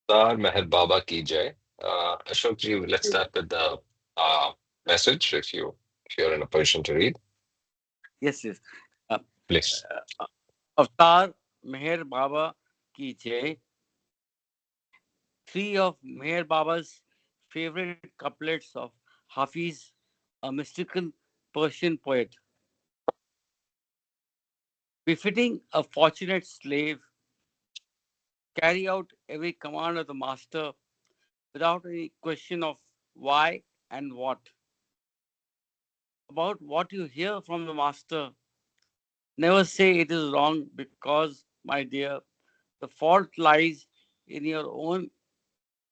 Star Meher Baba ki jai. Ashok ji, let's start with the uh, message if you're in a position to read, Yes, yes. Uh, please. Avatar Meher Baba ki Jai. Three of Meher Baba's favorite couplets of Hafiz, a mystical Persian poet, befitting a fortunate slave, carry out every command of the master without any question of why and what. About what you hear from the master, never say it is wrong because, my dear, the fault lies in your own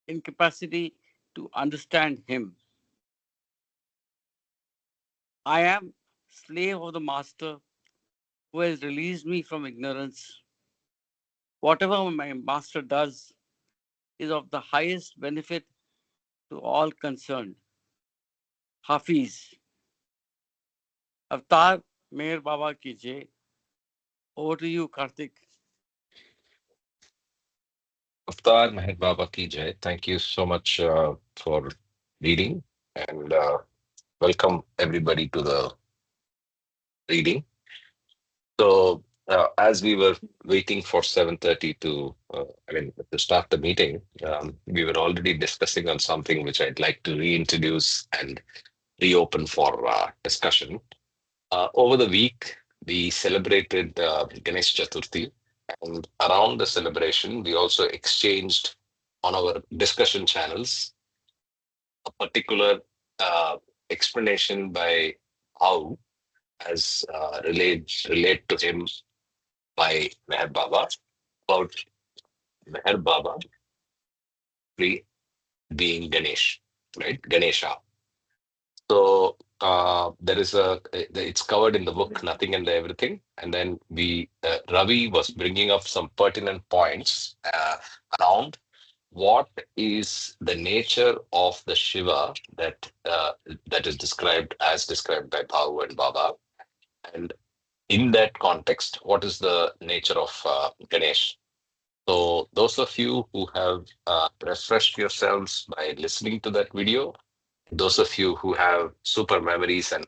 incapacity to understand him. I am slave of the master who has released me from ignorance. Whatever my master does is of the highest benefit to all concerned. Hafiz, Avtar Meher Baba ki jai. Over to you, Karthik. Avatar Meher Baba ki jai. Thank you so much for reading and welcome everybody to the reading. So, as we were waiting for 7:30 to start the meeting, we were already discussing on something which I'd like to reintroduce and reopen for discussion. Over the week, we celebrated Ganesh Chaturthi, and around the celebration, we also exchanged on our discussion channels a particular uh, explanation by how as relate to him by Meher Baba about Meher Baba being Ganesh, right? Ganesha. So there is it's covered in the book Nothing and Everything, and then we Ravi was bringing up some pertinent points around what is the nature of the Shiva that is described by Bhavu and Baba, and in that context, what is the nature of Ganesh? So those of you who have refreshed yourselves by listening to that video, those of you who have super memories and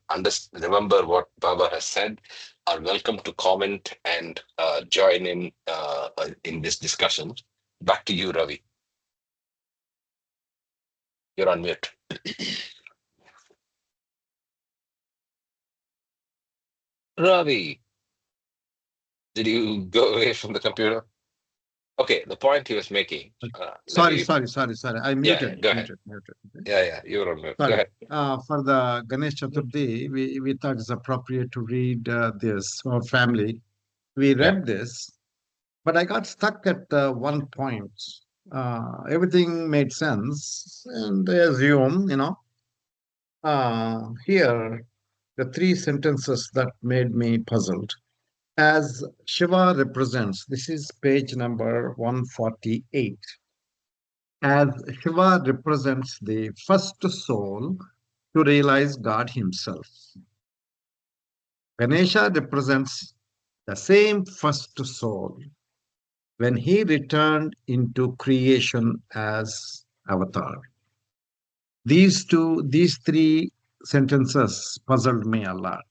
remember what Baba has said, are welcome to comment and join in this discussion. Back to you, Ravi. You're on mute. Ravi, did you go away from the computer? Okay, the point he was making. Let Sorry, me. sorry, sorry, sorry. I Yeah, yeah, muted, go ahead. muted. Okay. Yeah, you're on mute. Go Sorry. ahead. For the Ganesh Chaturthi, we thought it's appropriate to read this, our family. We Yeah. read this, but I got stuck at one point. Everything made sense, and I assume, here, the three sentences that made me puzzled. As Shiva represents, this is page number 148. As Shiva represents the first soul to realize God Himself, Ganesha represents the same first soul when he returned into creation as Avatar. These three sentences puzzled me a lot.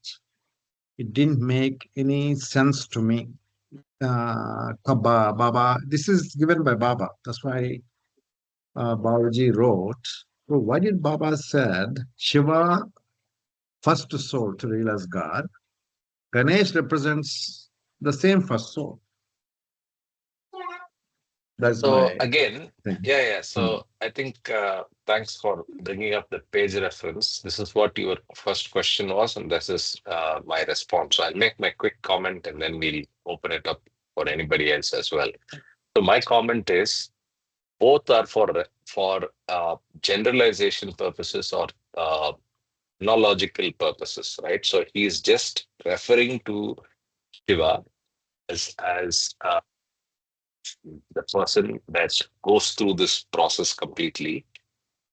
It didn't make any sense to me. Baba, this is given by Baba. That's why Babaji wrote. So why did Baba said Shiva first soul to realize God? Ganesh represents the same first soul. That's So my again, thing. yeah. Hmm. So I think thanks for bringing up the page reference. This is what your first question was, and this is my response. So I'll make my quick comment, and then we'll open it up for anybody else as well. So my comment is both are for generalization purposes or logical purposes, right? So he is just referring to Shiva as the person that goes through this process completely.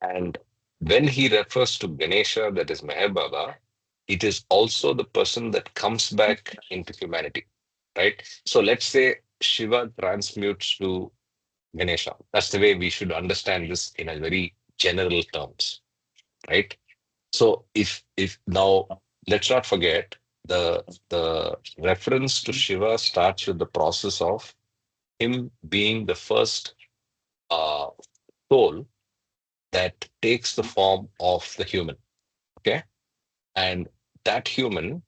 And when he refers to Ganesha, that is Meher Baba, it is also the person that comes back into humanity, right? So let's say Shiva transmutes to Ganesha. That's the way we should understand this in a very general terms, right? So if now let's not forget the reference to Shiva starts with the process of him being the first uh, soul that takes the form of the human. Okay, and that human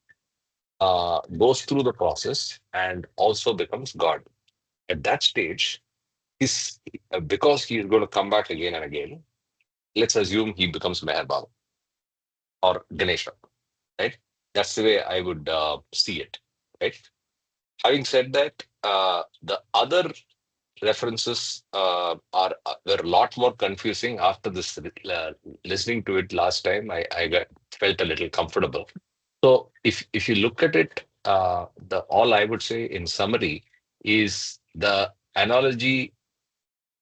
goes through the process and also becomes God. At that stage, is because he is going to come back again and again. Let's assume he becomes Meher Baba or Ganesha, right? That's the way I would see it, right? Having said that, the other references were a lot more confusing after this. Listening to it last time, felt a little comfortable. So if you look at it, the all I would say in summary is the analogy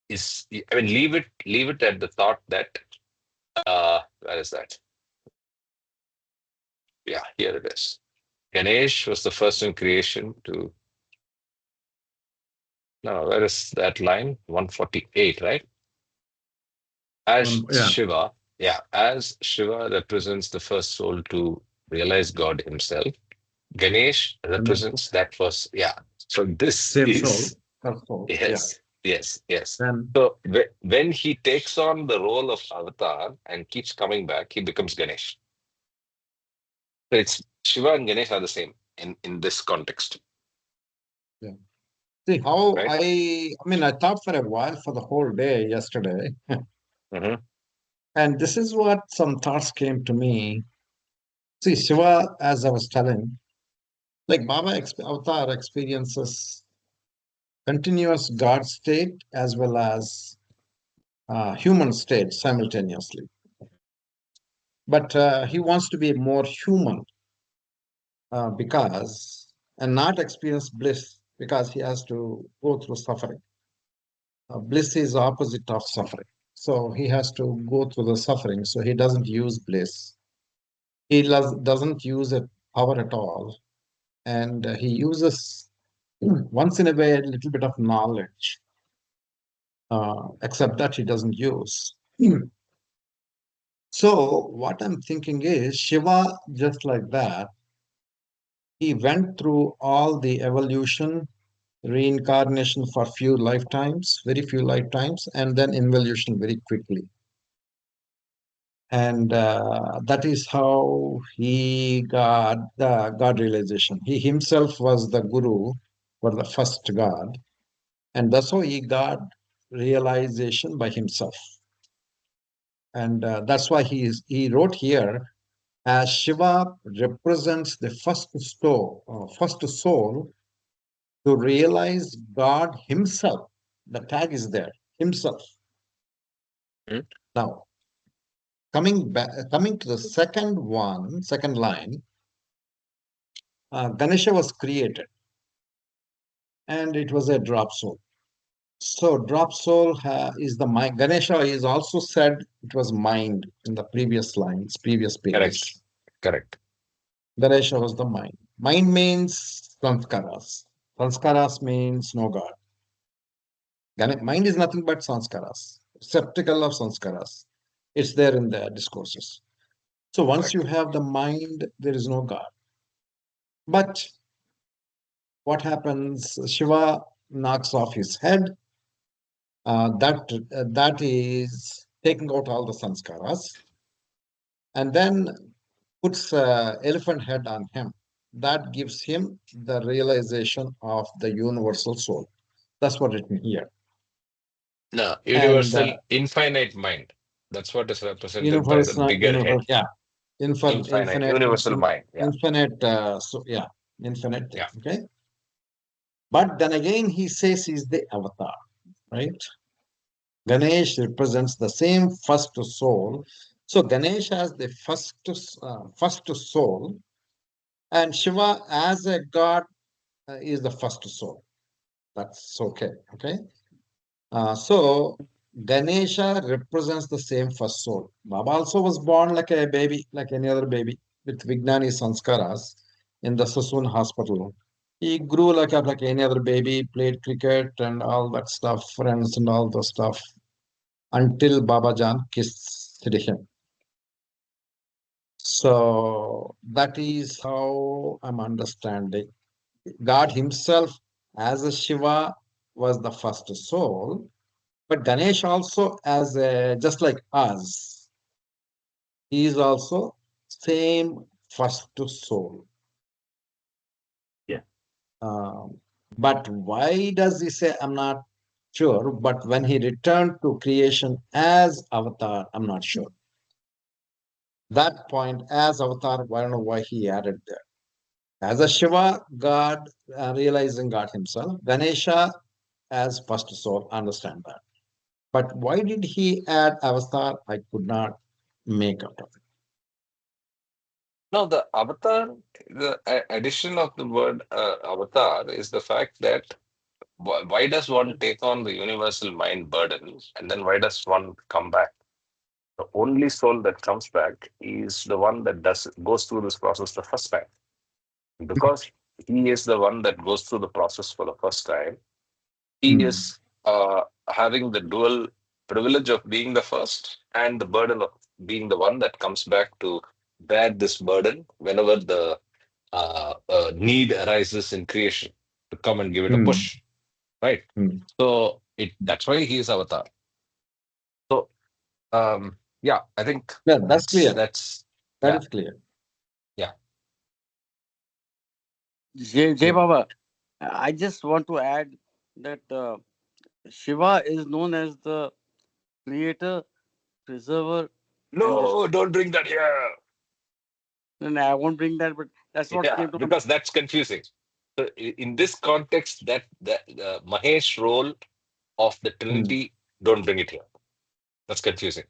is, I mean, leave it at the thought that where is that? Yeah, here it is. Ganesh was the first in creation to, no, where is that line? 148, right? As Yeah. Shiva, yeah, as Shiva represents the first soul to realize God himself, Ganesh represents that first, yeah. So this Same soul. is, First soul. Yeah. yes. Then So when he takes on the role of avatar and keeps coming back, he becomes Ganesh. So it's Shiva and Ganesh are the same in this context, yeah. See how right? I mean, I thought for a while for the whole day yesterday, Hmm. and this is what some thoughts came to me. See, Shiva, as I was telling, like Avatar experiences continuous God state as well as human state simultaneously. But he wants to be more human because, and not experience bliss because he has to go through suffering. Bliss is opposite of suffering. So he has to go through the suffering. So he doesn't use bliss. He doesn't use it power at all. And he uses once in a way a little bit of knowledge, except that he doesn't use. So what I'm thinking is Shiva, just like that, he went through all the evolution, reincarnation for few lifetimes, very few lifetimes, and then involution very quickly. And that is how he got the God realization. He himself was the guru for the first God, and that's how he got realization by himself. And that's why he wrote here as Shiva represents the first soul to realize God himself. The tag is there, himself. Now, coming to the second line, Ganesha was created and it was a drop soul. So drop soul is the mind. Ganesha is also said it was mind in the previous lines, previous Correct, pages. correct. Ganesha was the mind. Mind means sanskaras. Sanskaras means no God. Mind is nothing but sanskaras, receptacle of sanskaras. It's there in the discourses. So once you Correct. have the mind, there is no God. But what happens? Shiva knocks off his head. That is taking out all the sanskaras, and then puts elephant head on him. That gives him the realization of the universal soul. That's what it means here. No, And universal infinite mind. That's what is represented by the universal, bigger head. yeah, Infinite, universal mind. Yeah, infinite, so yeah, infinite thing. yeah. Okay, but then again, he says he's the avatar, right? Ganesh represents the same first soul. So Ganesh has the first soul, and Shiva as a god is the first soul. That's okay. Okay. So Ganesha represents the same first soul. Baba also was born like a baby, like any other baby, with Vijnani Sanskaras in the Sassoon hospital. He grew like any other baby, played cricket and all that stuff, friends and all the stuff, until Baba Jan kissed him. So that is how I'm understanding. God himself, as a Shiva, was the first soul, but Ganesh also, as a just like us, he is also same first soul. Yeah. But why does he say, I'm not sure, but when he returned to creation as avatar, I'm not sure. That point, as avatar, I don't know why he added there. As a Shiva, God, realizing God himself, Ganesha as first soul, understand that. But why did he add avatar? I could not make out of it. No, the avatar, the addition of the word avatar is the fact that why does one take on the universal mind burden and then why does one come back? The only soul that comes back is the one that goes through this process the first time. Because he is the one that goes through the process for the first time, he Hmm. is having the dual privilege of being the first and the burden of being the one that comes back to bear this burden whenever the need arises in creation to come and give it a Hmm. push, right? Hmm. So that's why he is avatar. So yeah, I think Yeah, that's clear. that's That yeah, is clear. yeah. Jay So, Baba, I just want to add that Shiva is known as the creator, preserver, and the. No, don't bring that here. And I won't bring that, but that's what Yeah, came to my. because that's confusing. So in this context, that Mahesh role of the hmm. Trinity, don't bring it here. That's confusing.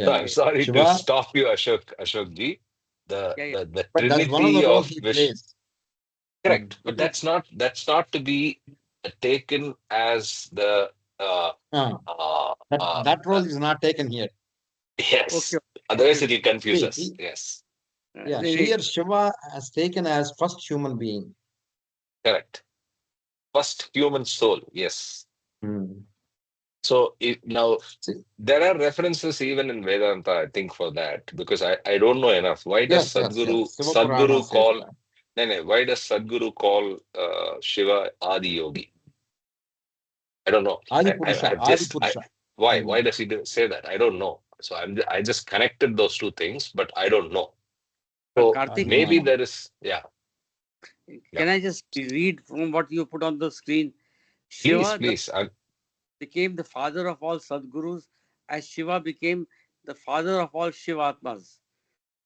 So Yeah. I'm Okay. sorry to Shiva, stop you, Ashok ji. The, Yeah, yeah. the the but that's one of the Trinity role of he Vish, plays. Hmm. correct, No, but no. that's not to be taken as the uh, Ah, uh, that, uh, that uh, role is not taken here. Okay. yes. Okay. Otherwise, it will confuse See, us. Yes, yeah, They- here Shiva has taken as first human being. correct. First human soul. Yes. Hmm. So now See, there are references even in Vedanta, I think, for that because I don't know enough. Why does yes. Sadguru Shiva Purana says call that. no, why does Sadguru call Shiva Adi Yogi? I don't know. Adi I Purusha, have Adi just Purusha. why Hmm. does he say that? I don't know. So I just connected those two things, but I don't know. So I Karthik, do not maybe know. there is yeah. can I just read from what you put on the screen? Please, Shiva please. became the father of all Sadgurus, as Shiva became the father of all Shivatmas.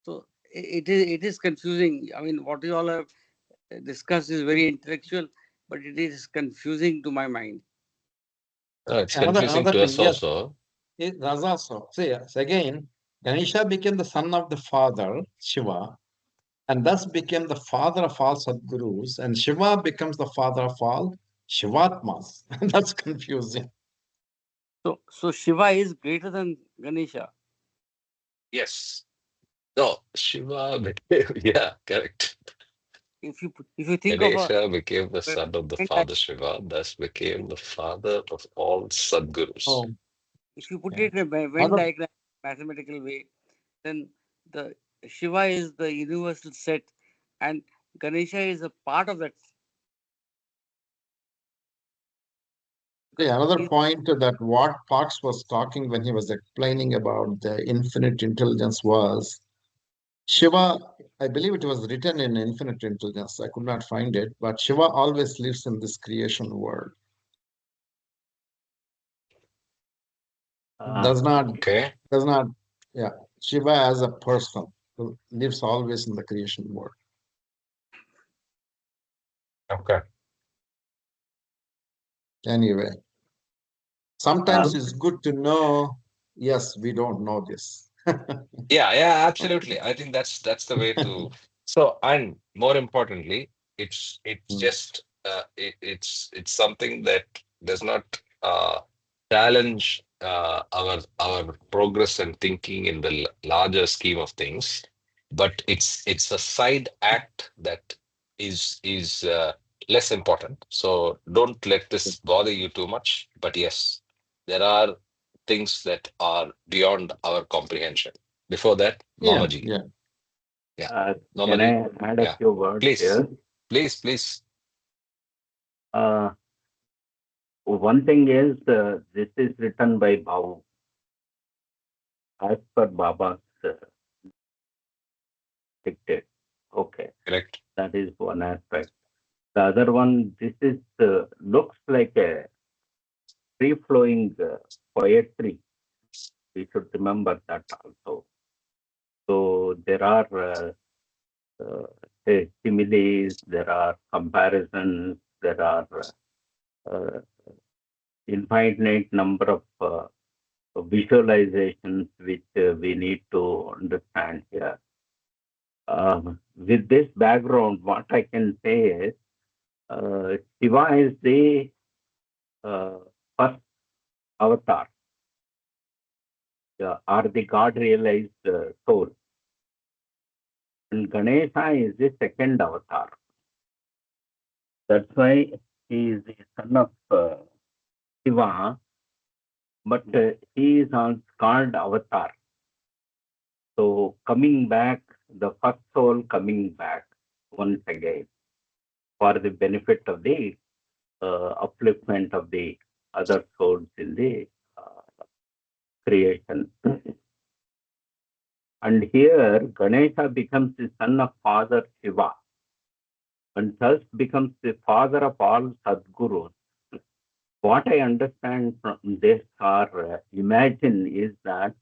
So it is confusing. I mean, what you all have discussed is very intellectual, but it is confusing to my mind. It's confusing Another to thing, us yes, also. that's also. See, yes, again, Ganesha became the son of the father, Shiva, and thus became the father of all Sadgurus, and Shiva becomes the father of all Shivatmas. That's confusing. So Shiva is greater than Ganesha. Yes. No, Shiva became, yeah, correct. If you think of a Ganesha became the a son of the Venn di- father Shiva, thus became the father of all Sadgurus. Oh, if you put yeah. it in a Venn Other, diagram, mathematical way, then the Shiva is the universal set, and Ganesha is a part of that because another he's point that what Parks was talking when he was explaining about the infinite intelligence was Shiva, I believe it was written in infinite intelligence. I could not find it, but Shiva always lives in this creation world. Does not, Okay. does not, yeah. Shiva as a person who lives always in the creation world. Okay. Anyway, sometimes it's good to know, yes, we don't know this. Yeah, yeah, absolutely. I think that's the way to. So, and more importantly, it's Mm. just it's something that does not challenge our progress and thinking in the larger scheme of things. but it's a side act that is less important. So don't let this bother you too much. But yes, there are things that are beyond our comprehension. Before that, Yeah, Mamaji. yeah. Yeah, Can Mamaji. I add a Yeah, few words please, here? please. Uh, One thing is, this is written by Bhavu as per Baba's dictate. Okay, Correct. that is one aspect. The other one, this is looks like a free-flowing poetry. We should remember that also. So there are similes, there are comparisons, there are uh, infinite number of visualizations which we need to understand here. With this background, what I can say is Shiva is the uh, first avatar, or the God realized soul, and Ganesha is the second avatar. That's why he is the son of Shiva, but he is also called avatar. So coming back, the first soul coming back once again for the benefit of the upliftment of the other souls in the creation. And here Ganesha becomes the son of Father Shiva and thus becomes the father of all Sadgurus. What I understand from this or imagine is that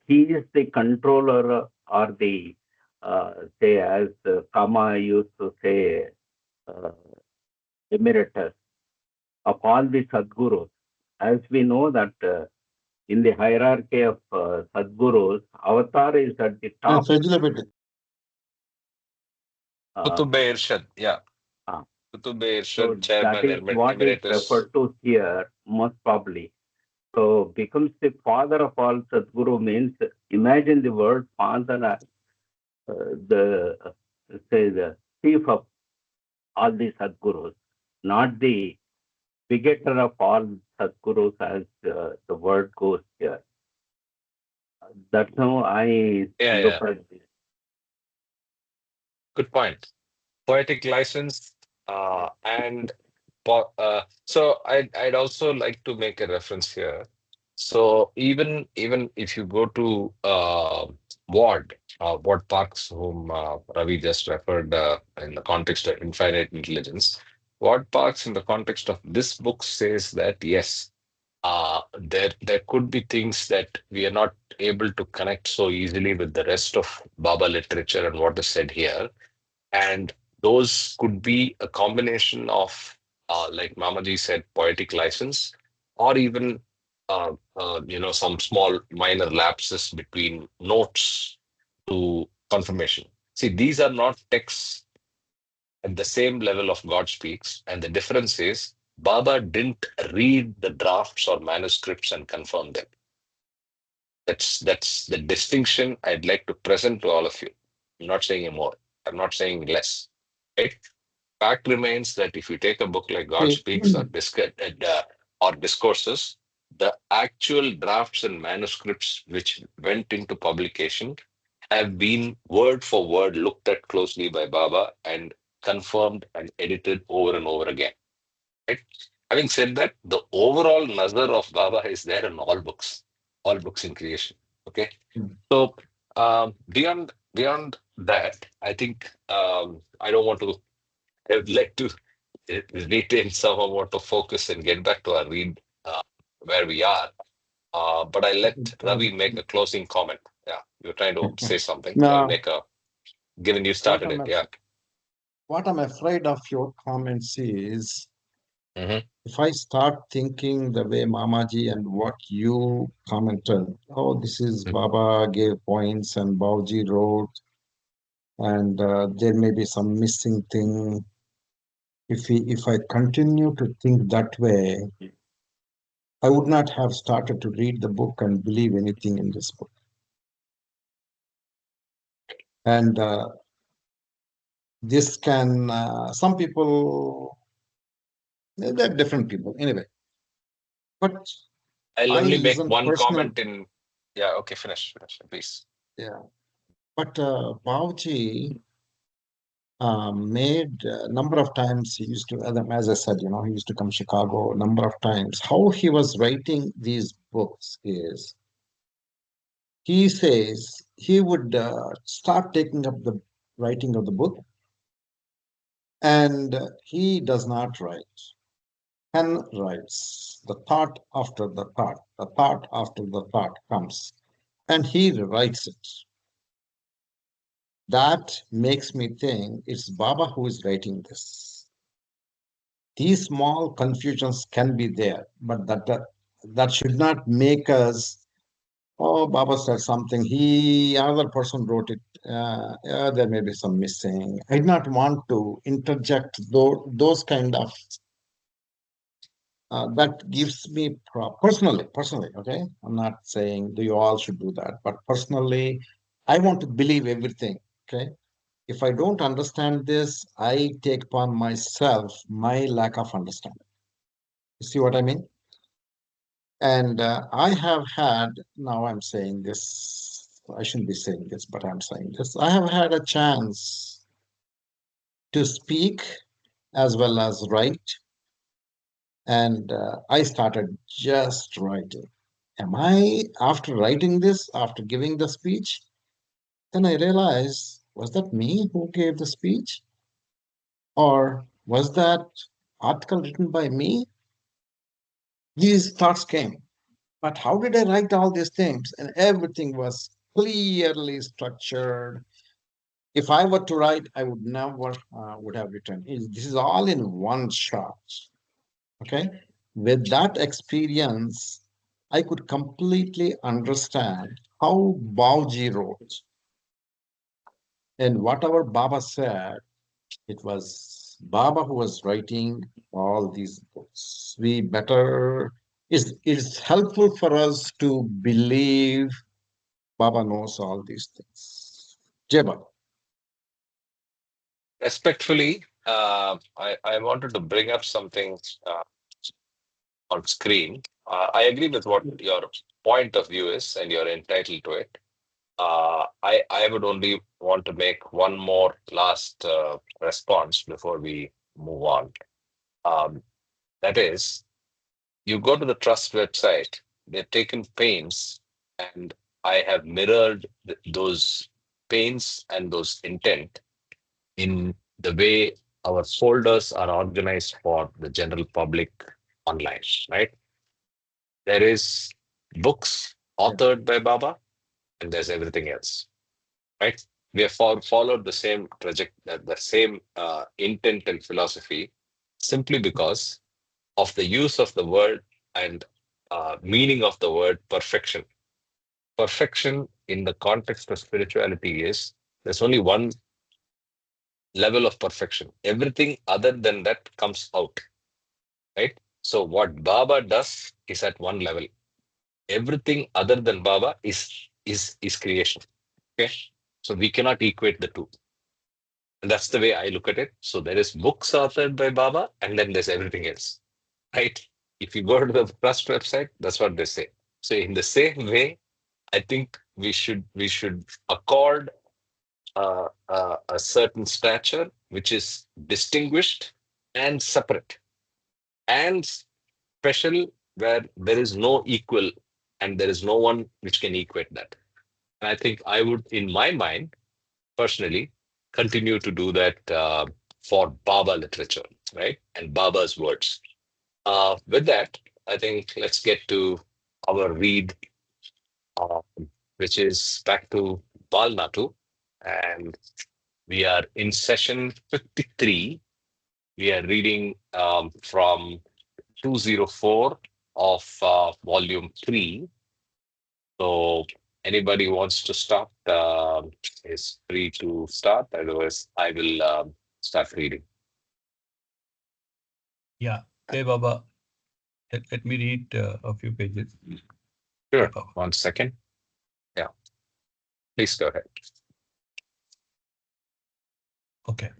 he is the controller or the, say, as Kama used to say, uh, emeritus of all the Sadgurus. As we know that in the hierarchy of Sadgurus, Avatar is at the top. Uh, Kutub Irshad. Yeah, uh, Kutub so Irshad, that chairman, is what is emeritus. referred to here, most probably. So becomes the father of all Sadguru means, imagine the word father as the, say, the chief of all the Sadgurus, not the begetter of all Sadgurus as the word goes here. That's how I Yeah, look yeah. at this. Good point. Poetic license, and so I'd also like to make a reference here. So even if you go to Ward Parks, whom Ravi just referred in the context of infinite intelligence, Ward Parks in the context of this book says that yes, there could be things that we are not able to connect so easily with the rest of Baba literature and what is said here, and those could be a combination of, like Mamaji said, poetic license, or even, some small minor lapses between notes to confirmation. See, these are not texts at the same level of God speaks, and the difference is Baba didn't read the drafts or manuscripts and confirm them. That's the distinction I'd like to present to all of you. I'm not saying more. I'm not saying less. Right? Fact remains that if you take a book like God Speaks or Discourses, the actual drafts and manuscripts which went into publication have been word for word looked at closely by Baba and confirmed and edited over and over again. Right? Having said that, the overall nazar of Baba is there in all books in creation. Okay, so beyond that, I think I don't want to. I would like to retain some amount of focus and get back to our read where we are. But I let Ravi make a closing comment. Yeah, you're trying to say something, so I'll Now, make a. Given you what started I'm it, af- yeah. what I'm afraid of your comments is Hmm. if I start thinking the way Mamaji and what you commented, oh, this is Baba gave points and Bauji wrote, and there may be some missing thing. If I continue to think that way, I would not have started to read the book and believe anything in this book. And this can, some people, they're different people anyway. But I'll I only make listen one personal. comment in. Yeah, okay, finish, please. Yeah. But Bauchi made a number of times, he used to, as I said, he used to come Chicago a number of times. How he was writing these books is, he says he would start taking up the writing of the book, and he does not write. Pen writes the thought after the thought after the thought comes, and he writes it. That makes me think it's Baba who is writing this. These small confusions can be there, but that should not make us, oh, Baba said something, another person wrote it. Yeah, there may be some missing. I do not want to interject those kind of, that gives me personally, okay? I'm not saying you all should do that, but personally, I want to believe everything, okay? If I don't understand this, I take upon myself my lack of understanding. You see what I mean? And I have had, now I'm saying this, I shouldn't be saying this, but I'm saying this. I have had a chance to speak as well as write, and I started just writing. After writing this, after giving the speech, then I realized, was that me who gave the speech? Or was that article written by me? These thoughts came. But how did I write all these things? And everything was clearly structured. If I were to write, I would never would have written. This is all in one shot. Okay. With that experience, I could completely understand how Bauji wrote. And whatever Baba said, it was Baba who was writing all these books. It's helpful for us to believe Baba knows all these things. Jai Baba. Respectfully, I wanted to bring up something on screen. I agree with what your point of view is, and you're entitled to it. I would only want to make one more last response before we move on. Um, that is, you go to the trust website, they've taken pains, and I have mirrored those pains and those intent in the way our folders are organized for the general public online, right? There is books Yeah. authored by Baba, and there's everything else, right? We have followed the same the same intent and philosophy, simply because of the use of the word and meaning of the word perfection. Perfection in the context of spirituality is, there's only one level of perfection. Everything other than that comes out, right? So what Baba does is at one level. Everything other than Baba is creation. Okay. So we cannot equate the two. And that's the way I look at it. So there is books authored by Baba, and then there's everything else. Right? If you go to the trust website, that's what they say. So in the same way, I think we should accord a certain stature which is distinguished and separate and special, where there is no equal and there is no one which can equate that. And I think I would, in my mind, personally, continue to do that for Baba literature, right? And Baba's words. With that, I think let's get to our read, uh, which is back to Bal Natu. And we are in session 53. We are reading from 204 of volume 3. So anybody wants to start is free to start. Otherwise, I will start reading. Yeah, hey Baba, let me read a few pages. Sure. 1 second. Yeah. Please go ahead. Okay.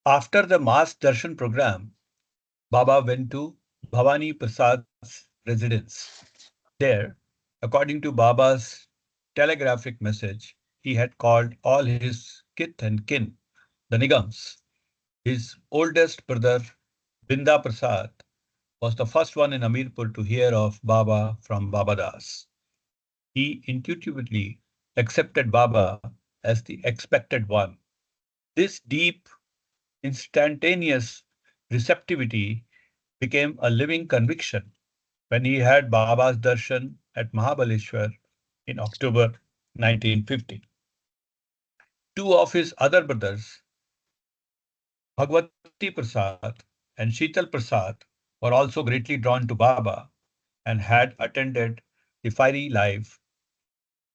After the mass darshan program, Baba went to Bhavani Prasad's residence. There, according to Baba's telegraphic message, he had called all his kith and kin, the Nigams. His oldest brother, Binda Prasad, was the first one in Amirpur to hear of Baba from Baba Das. He intuitively accepted Baba as the expected one. This deep, instantaneous receptivity became a living conviction when he had Baba's darshan at Mahabaleshwar in October 1950. Two of his other brothers, Bhagwati Prasad and Sheetal Prasad, were also greatly drawn to Baba and had attended the fiery live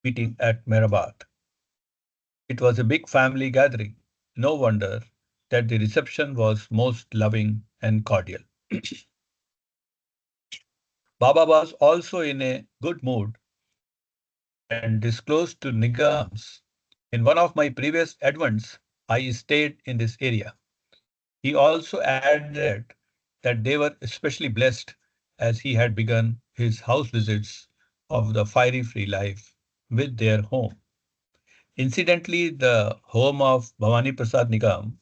meeting at Mehrabad. It was a big family gathering. No wonder that the reception was most loving and cordial. Baba was also in a good mood and disclosed to Nigams. In one of my previous advents, I stayed in this area. He also added that they were especially blessed as he had begun his house visits of the fiery free life with their home. Incidentally, the home of Bhavani Prasad Nigam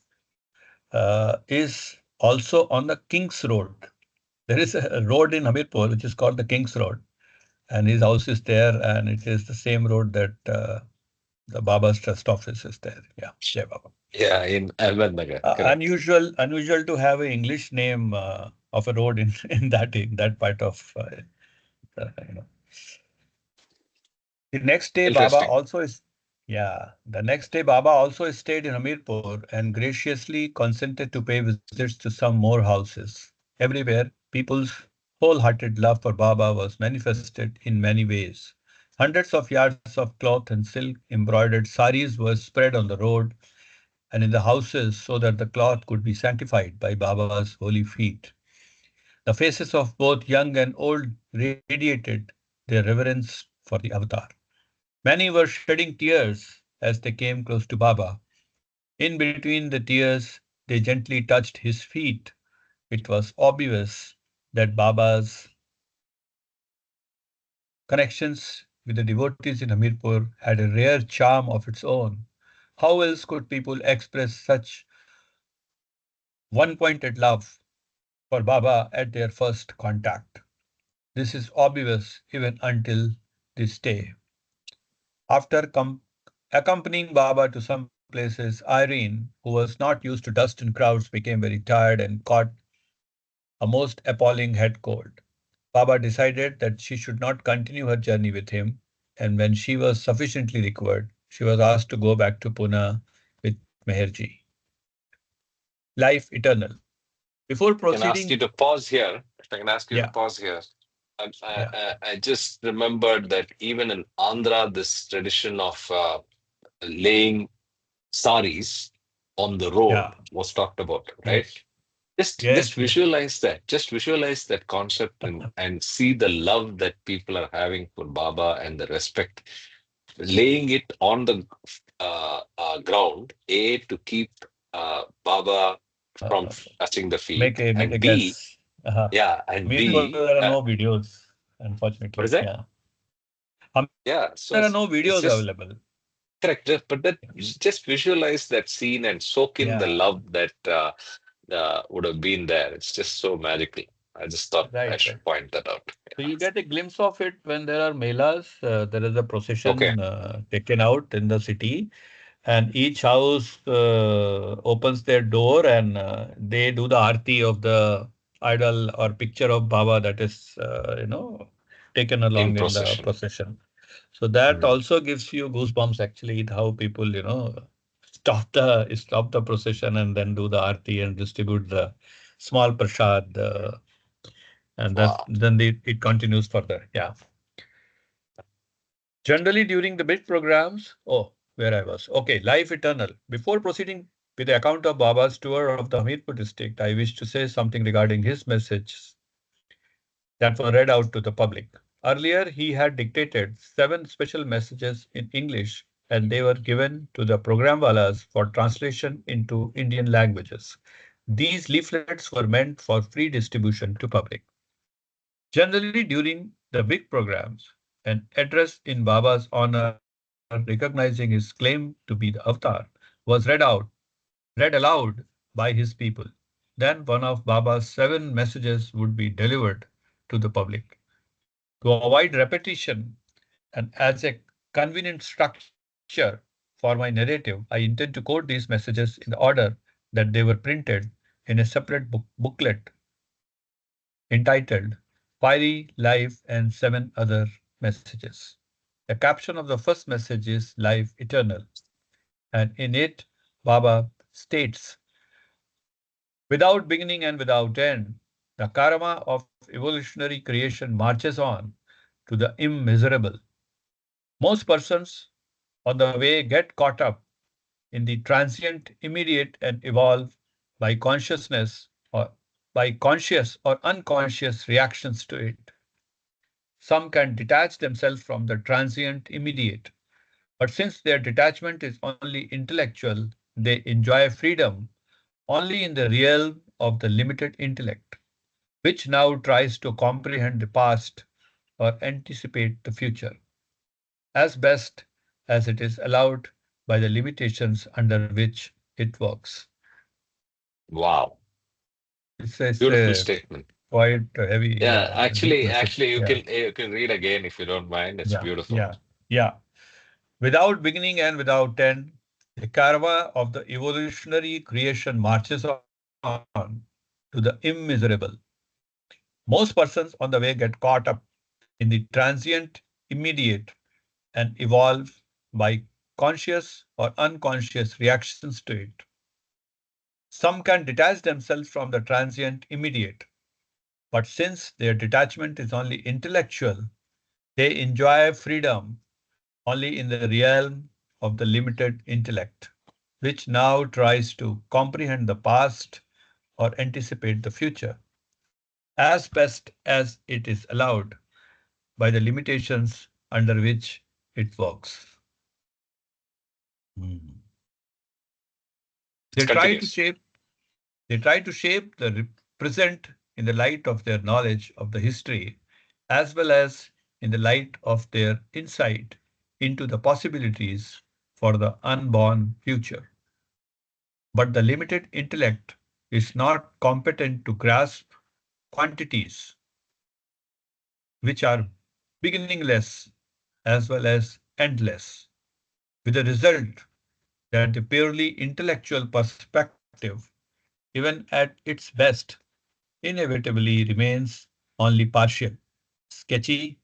is also on the King's Road. There is a road in Hamirpur which is called the King's Road, and his house is there, and it is the same road that the Baba's trust office is there. Yeah, Jai Baba. Yeah, in Ahmednagar, correct. Unusual to have an English name of a road in that part of you know. The next day, Baba Interesting. also is The next day, Baba also stayed in Hamirpur and graciously consented to pay visits to some more houses. Everywhere, people's wholehearted love for Baba was manifested in many ways. Hundreds of yards of cloth and silk embroidered saris were spread on the road and in the houses so that the cloth could be sanctified by Baba's holy feet. The faces of both young and old radiated their reverence for the avatar. Many were shedding tears as they came close to Baba. In between the tears, they gently touched his feet. It was obvious that Baba's connections with the devotees in Hamirpur had a rare charm of its own. How else could people express such one-pointed love for Baba at their first contact? This is obvious even until this day. After accompanying Baba to some places, Irene, who was not used to dust and crowds, became very tired and caught a most appalling head cold. Baba decided that she should not continue her journey with him, and when she was sufficiently recovered, she was asked to go back to Pune with Meherji. Life eternal. Before Can ask you proceeding, to pause here. If I can ask you to yeah, pause here. yeah, I just remembered that even in Andhra, this tradition of laying saris on the road yeah, was talked about, right? yes, Just yes, yes. visualize that. Just visualize that concept and see the love that people are having for Baba and the respect. Laying it on the ground, A, to keep Baba from Uh, touching the make feet, a make a and B, guess. yeah, and Hamirpur, B, there are no videos, what is unfortunately. that? Yeah, Yeah, Hamirpur, so there are no it's videos just available. correct. But that just visualize that scene and soak in the Yeah, love that would have been there. It's just so magical. I just thought I right, should right. point that out. So you get a glimpse of it when there are melas. There is a Okay, procession taken out in the city, and each house opens their door and they do the arti of the idol or picture of Baba that is, taken in along in the procession. procession. So that Hmm. also gives you goosebumps. Actually, how people, stop the procession and then do the arti and distribute the small prasad. And that Wow. then it continues further. Yeah. Generally, during the big programs, where I was. Okay, Life Eternal. Before proceeding with the account of Baba's tour of the Hamirpur district, I wish to say something regarding his messages that were read out to the public. Earlier, he had dictated 7 special messages in English and they were given to the programwalas for translation into Indian languages. These leaflets were meant for free distribution to public. Generally, during the big programs, an address in Baba's honor recognizing his claim to be the avatar was read aloud by his people. Then one of Baba's 7 messages would be delivered to the public. To avoid repetition and as a convenient structure for my narrative, I intend to quote these messages in the order that they were printed in a separate booklet entitled Fiery Life and 7 Other Messages. The caption of the first message is Life Eternal, and in it, Baba states, without beginning and without end, the karma of evolutionary creation marches on to the immeasurable. Most persons on the way get caught up in the transient, immediate, and evolve by consciousness or by conscious or unconscious reactions to it. Some can detach themselves from the transient, immediate, but since their detachment is only intellectual, they enjoy freedom only in the realm of the limited intellect, which now tries to comprehend the past or anticipate the future, as best as it is allowed by the limitations under which it works. Wow. It's Beautiful statement. quite heavy, Yeah, deep actually, message. actually, Yeah, you can read again if you don't mind. It's yeah, beautiful. yeah, yeah. Without beginning and without end, the karma of the evolutionary creation marches on to the immeasurable. Most persons on the way get caught up in the transient, immediate, and evolve by conscious or unconscious reactions to it. Some can detach themselves from the transient, immediate, but since their detachment is only intellectual, they enjoy freedom only in the realm of the limited intellect, which now tries to comprehend the past or anticipate the future, as best as it is allowed by the limitations under which it works. Hmm. It They try to continues. shape they try to shape the present in the light of their knowledge of the history, as well as in the light of their insight into the possibilities for the unborn future. But the limited intellect is not competent to grasp quantities which are beginningless as well as endless, with the result that the purely intellectual perspective, even at its best, inevitably remains only partial, sketchy,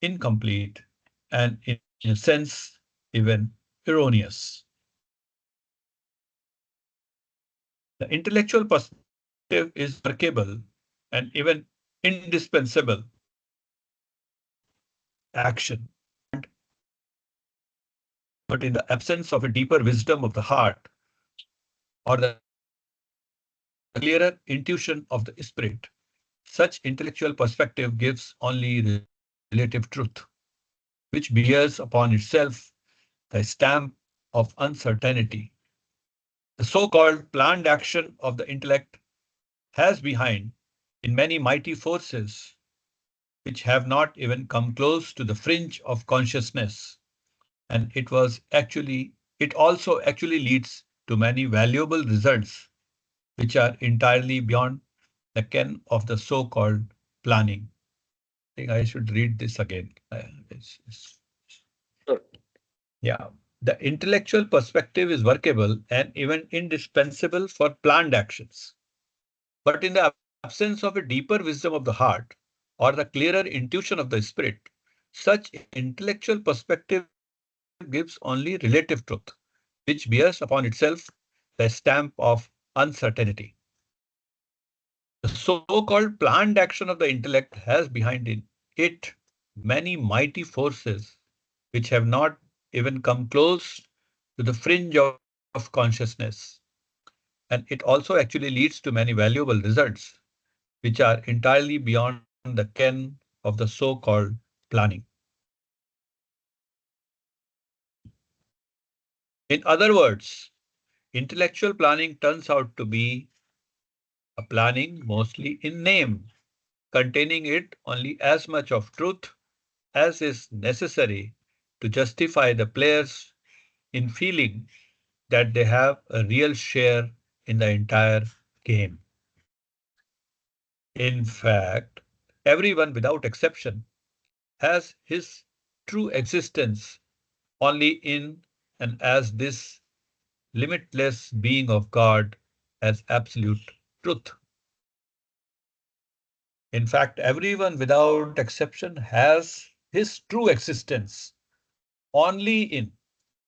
incomplete, and in a sense, even erroneous. The intellectual perspective is workable and even indispensable action, but in the absence of a deeper wisdom of the heart or the clearer intuition of the spirit, such intellectual perspective gives only relative truth, which bears upon itself the stamp of uncertainty. The so-called planned action of the intellect has behind in many mighty forces which have not even come close to the fringe of consciousness, and it also actually leads to many valuable results which are entirely beyond the ken of the so-called planning. I think I should read this again. Sure. Yeah. The intellectual perspective is workable and even indispensable for planned actions. But in the absence of a deeper wisdom of the heart or the clearer intuition of the spirit, such intellectual perspective gives only relative truth, which bears upon itself the stamp of uncertainty. The so-called planned action of the intellect has behind it many mighty forces which have not even come close to the fringe of consciousness. And it also actually leads to many valuable results which are entirely beyond the ken of the so-called planning. In other words, intellectual planning turns out to be a planning mostly in name, containing it only as much of truth as is necessary to justify the players in feeling that they have a real share in the entire game. In fact, everyone without exception has his true existence only in and as this limitless being of God as absolute truth. In fact, everyone without exception has his true existence only in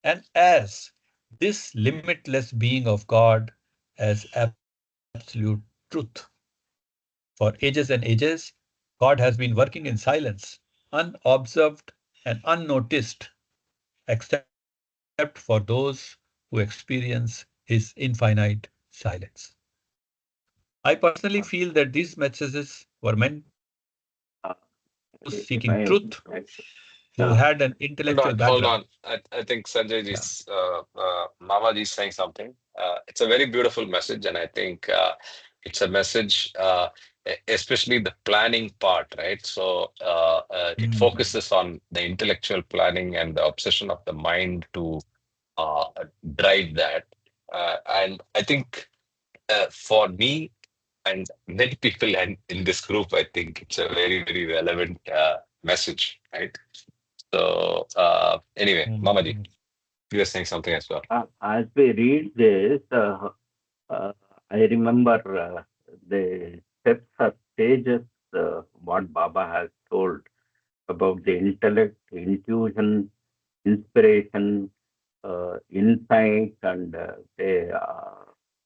and as this limitless being of God as absolute truth. For ages and ages, God has been working in silence, unobserved and unnoticed, except for those who experience his infinite silence. I personally feel that these messages were meant for those seeking truth, If who I, had an intellectual background. Hold on. I think Yeah. Sanjay ji's Mamaji is saying something. It's a very beautiful message, and I think it's a message, especially the planning part, right? So it Mm. focuses on the intellectual planning and the obsession of the mind to uh, drive that. And I think for me and many people and in this group, I think it's a very, very relevant message, right? So anyway, Mm, Mamaji, mm. you were saying something as well. as we read this, uh, I remember the steps or stages what Baba has told about the intellect, intuition, inspiration, insight, and the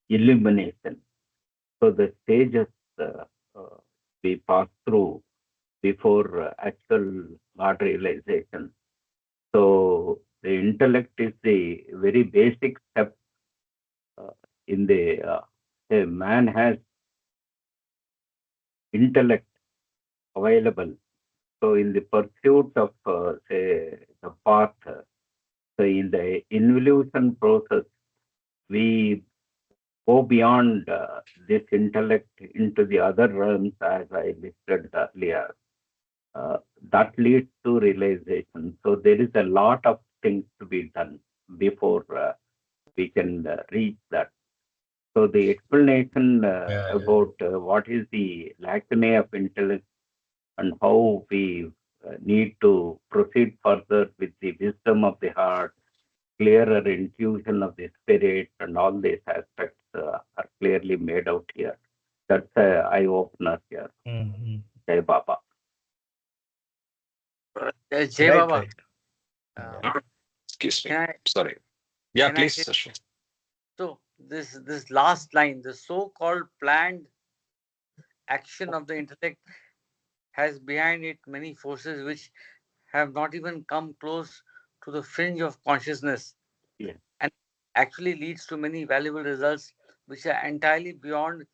illumination. So the stages uh, we pass through before actual God realization. So the intellect is the very basic step uh, in the a man has intellect available. So in the pursuit of say the path, so in the involution process, we go beyond this intellect into the other realms, as I listed earlier. Uh, that leads to realization. So there is a lot of things to be done before we can reach that. So the explanation Yeah, yeah. about what is the lacunae of intellect and how we need to proceed further with the wisdom of the heart, clearer intuition of the spirit, and all these aspects are clearly made out here. That's a eye opener here. Mm, Jai Baba. Jay right, Baba, right. uh, Yeah. Excuse me. can I Sorry. Yeah, can I please, say Ashwin. so? This last line, the so-called planned action of the intellect has behind it many forces which have not even come close to the fringe of consciousness, Yeah. and actually leads to many valuable results which are entirely beyond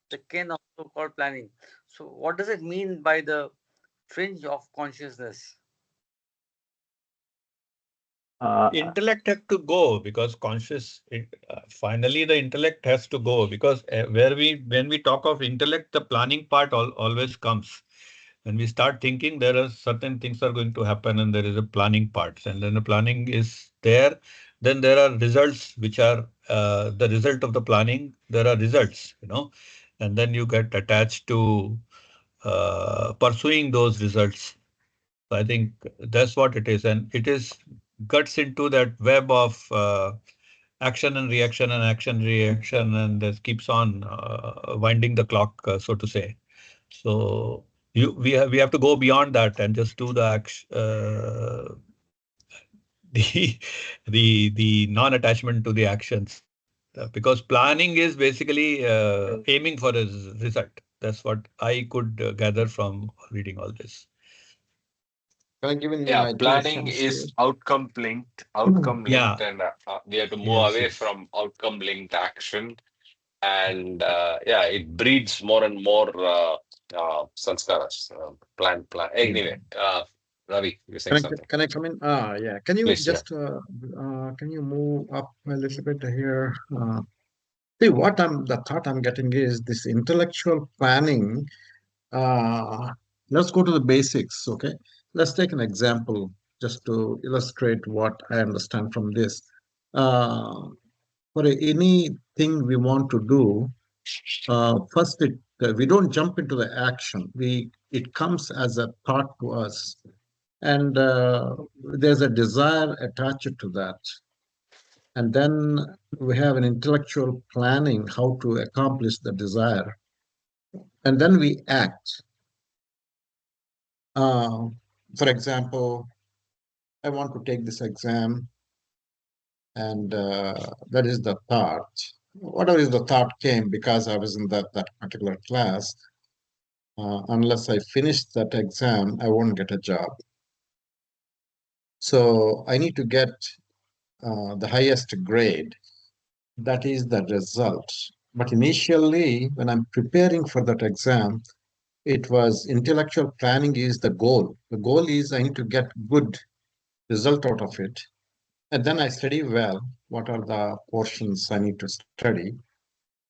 the ken of so-called planning. So, what does it mean by the fringe of consciousness? Uh, Intellect has to go because finally the intellect has to go because when we talk of intellect, the planning part always comes. When we start thinking, there are certain things are going to happen, and there is a planning part, and then the planning is there. Then there are results which are the result of the planning. There are results, and then you get attached to pursuing those results. So I think that's what it is, and it is guts into that web of action and reaction, and that keeps on winding the clock, so to say. So we have to go beyond that and just do the action, the the non-attachment to the actions, because planning is basically aiming for a result. That's what I could gather from reading all this. Can I give in Yeah, my two planning cents here? is outcome linked, Yeah. and we have to move Yes. away Yes. from outcome linked action. And yeah, it breeds more and more sanskaras, plan. Mm. Anyway, Ravi, you're saying something. Can I come in? Yeah. Can you Please, yeah. just can you move up a little bit here? See, the thought I'm getting is this intellectual planning. Let's go to the basics, okay? Let's take an example just to illustrate what I understand from this. Uh, for anything we want to do, first we don't jump into the action. It comes as a thought to us, and there's a desire attached to that. And then we have an intellectual planning how to accomplish the desire, and then we act. Uh, for example, I want to take this exam, and that is the thought. Whatever is the thought came because I was in that particular class. Unless I finish that exam, I won't get a job. So I need to get the highest grade. That is the result. But initially, when I'm preparing for that exam, it was intellectual planning is the goal. The goal is I need to get good result out of it. And then I study well. What are the portions I need to study?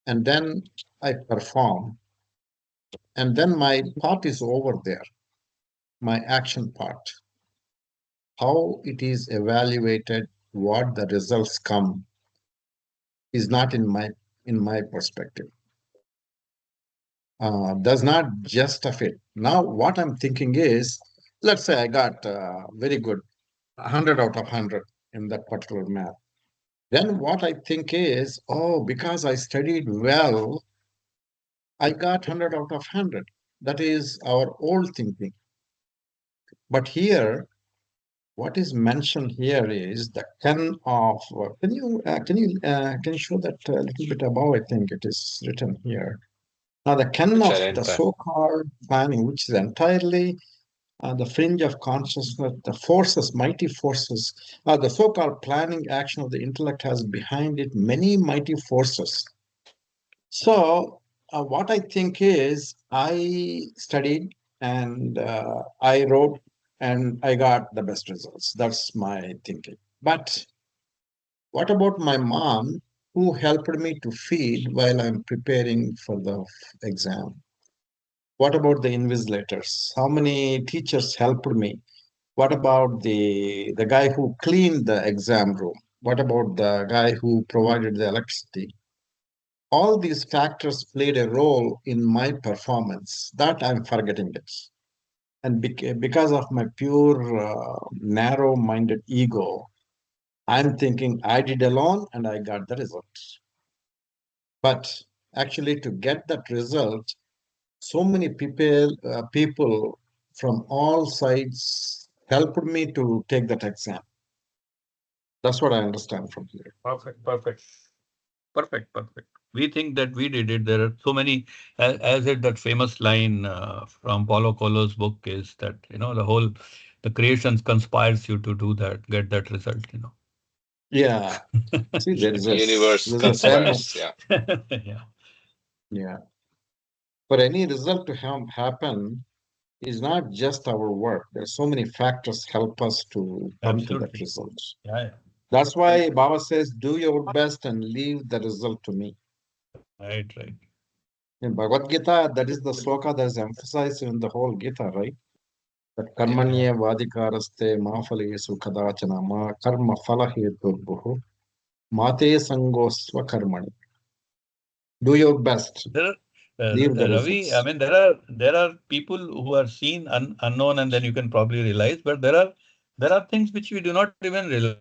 And then I perform. And then my part is over there, my action part. How it is evaluated, what the results come is not in my perspective. Does not just of it. Now, what I'm thinking is, let's say I got very good 100 out of 100 in that particular math. Then what I think is, oh, because I studied well, I got 100 out of 100. That is our old thinking. But here, what is mentioned here is the can of. Can you show that a little bit above? I think it is written here. Now, the can Which I of didn't the try. so-called planning, which is entirely the fringe of consciousness, the forces, mighty forces, the so-called planning action of the intellect has behind it many mighty forces. So, what I think is, I studied and I wrote and I got the best results. That's my thinking. But what about my mom who helped me to feed while I'm preparing for the exam? What about the invigilators? How many teachers helped me? What about the guy who cleaned the exam room? What about the guy who provided the electricity? All these factors played a role in my performance. That I'm forgetting it. And because of my pure narrow-minded ego, I'm thinking I did alone and I got the result. But actually, to get that result, so many people from all sides helped me to take that exam. That's what I understand from here. Perfect. We think that we did it. There are so many, as it that famous line from Paulo Coelho's book is that, the creations conspires you to do that, get that result. Yeah. See, Universe there's a famous, conspires. Yeah. Yeah, yeah. For any result to happen is not just our work. There's so many factors help us to come to that absolutely. result. Yeah. That's why Baba says, do your best and leave the result to me. Right. In Bhagavad Gita, that is the sloka that is emphasized in the whole Gita, right? That Yeah. karmanye vadikaraste mafalesu kadachana ma karma falaheturbuhu mate sangosva karmani. Do your best. There are, Leave the Ravi, I results. mean, there are people who are seen unknown, and then you can probably realize, but there are things which we do not even realize,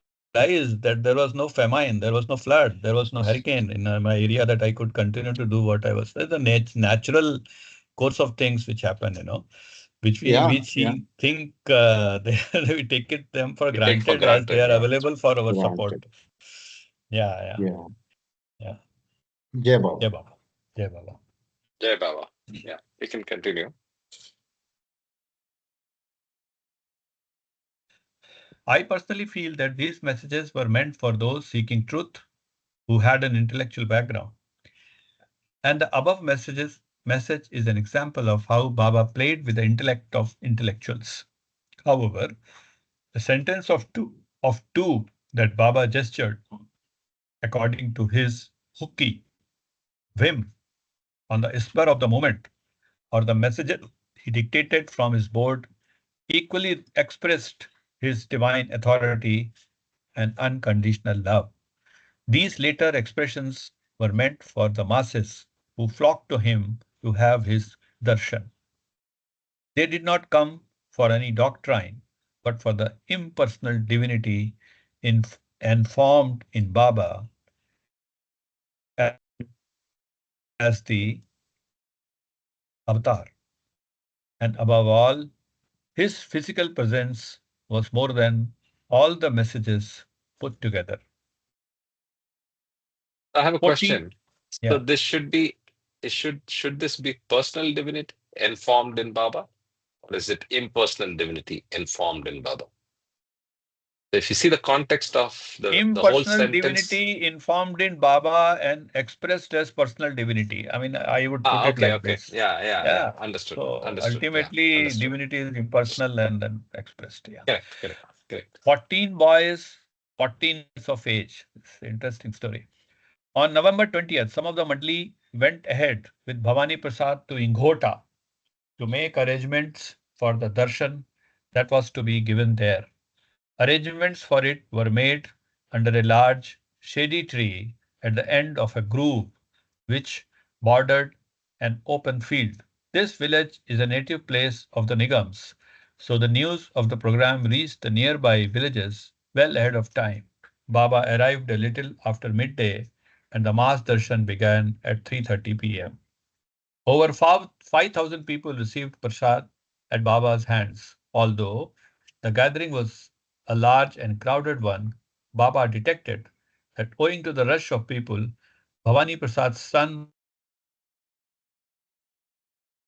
that there was no famine, there was no flood, there was no hurricane in my area, that I could continue to do what I was. There's the natural course of things which happen, which we Yeah, which yeah. we think we take them for We take for granted as they granted. are Yeah. available for our Granted. support. Yeah. Yeah. Yeah. Jai Jai Baba. Baba. Jai Baba. Jai Baba. Yeah. We can continue. I personally feel that these messages were meant for those seeking truth who had an intellectual background. And the above message is an example of how Baba played with the intellect of intellectuals. However, the sentence of two that Baba gestured, according to his hooky whim on the spur of the moment, or the message he dictated from his board, equally expressed his divine authority and unconditional love. These later expressions were meant for the masses who flocked to him to have his darshan. They did not come for any doctrine, but for the impersonal divinity informed in Baba as the avatar. And above all, his physical presence was more than all the messages put together. I have a 14. question. So Yeah. this should be, should this be personal divinity informed in Baba, or is it impersonal divinity informed in Baba? So if you see the context of the whole Impersonal sentence, divinity informed in Baba and expressed as personal divinity. I mean, I would put it okay, like okay, this. yeah, yeah, yeah, Yeah. understood, So understood, yeah, ultimately, understood. divinity is impersonal and then expressed. Yeah. Correct, correct, correct. 14 boys, 14 years of age. It's an interesting story. On November 20th, some of the mandali went ahead with Bhavani Prasad to Ingota to make arrangements for the darshan that was to be given there. Arrangements for it were made under a large shady tree at the end of a grove which bordered an open field. This village is a native place of the Nigams, so the news of the program reached the nearby villages well ahead of time. Baba arrived a little after midday and the mass darshan began at 3:30 p.m. Over 5,000 people received prasad at Baba's hands. Although the gathering was a large and crowded one, Baba detected that owing to the rush of people, Bhavani Prasad's son was not able to get to the darshan on time.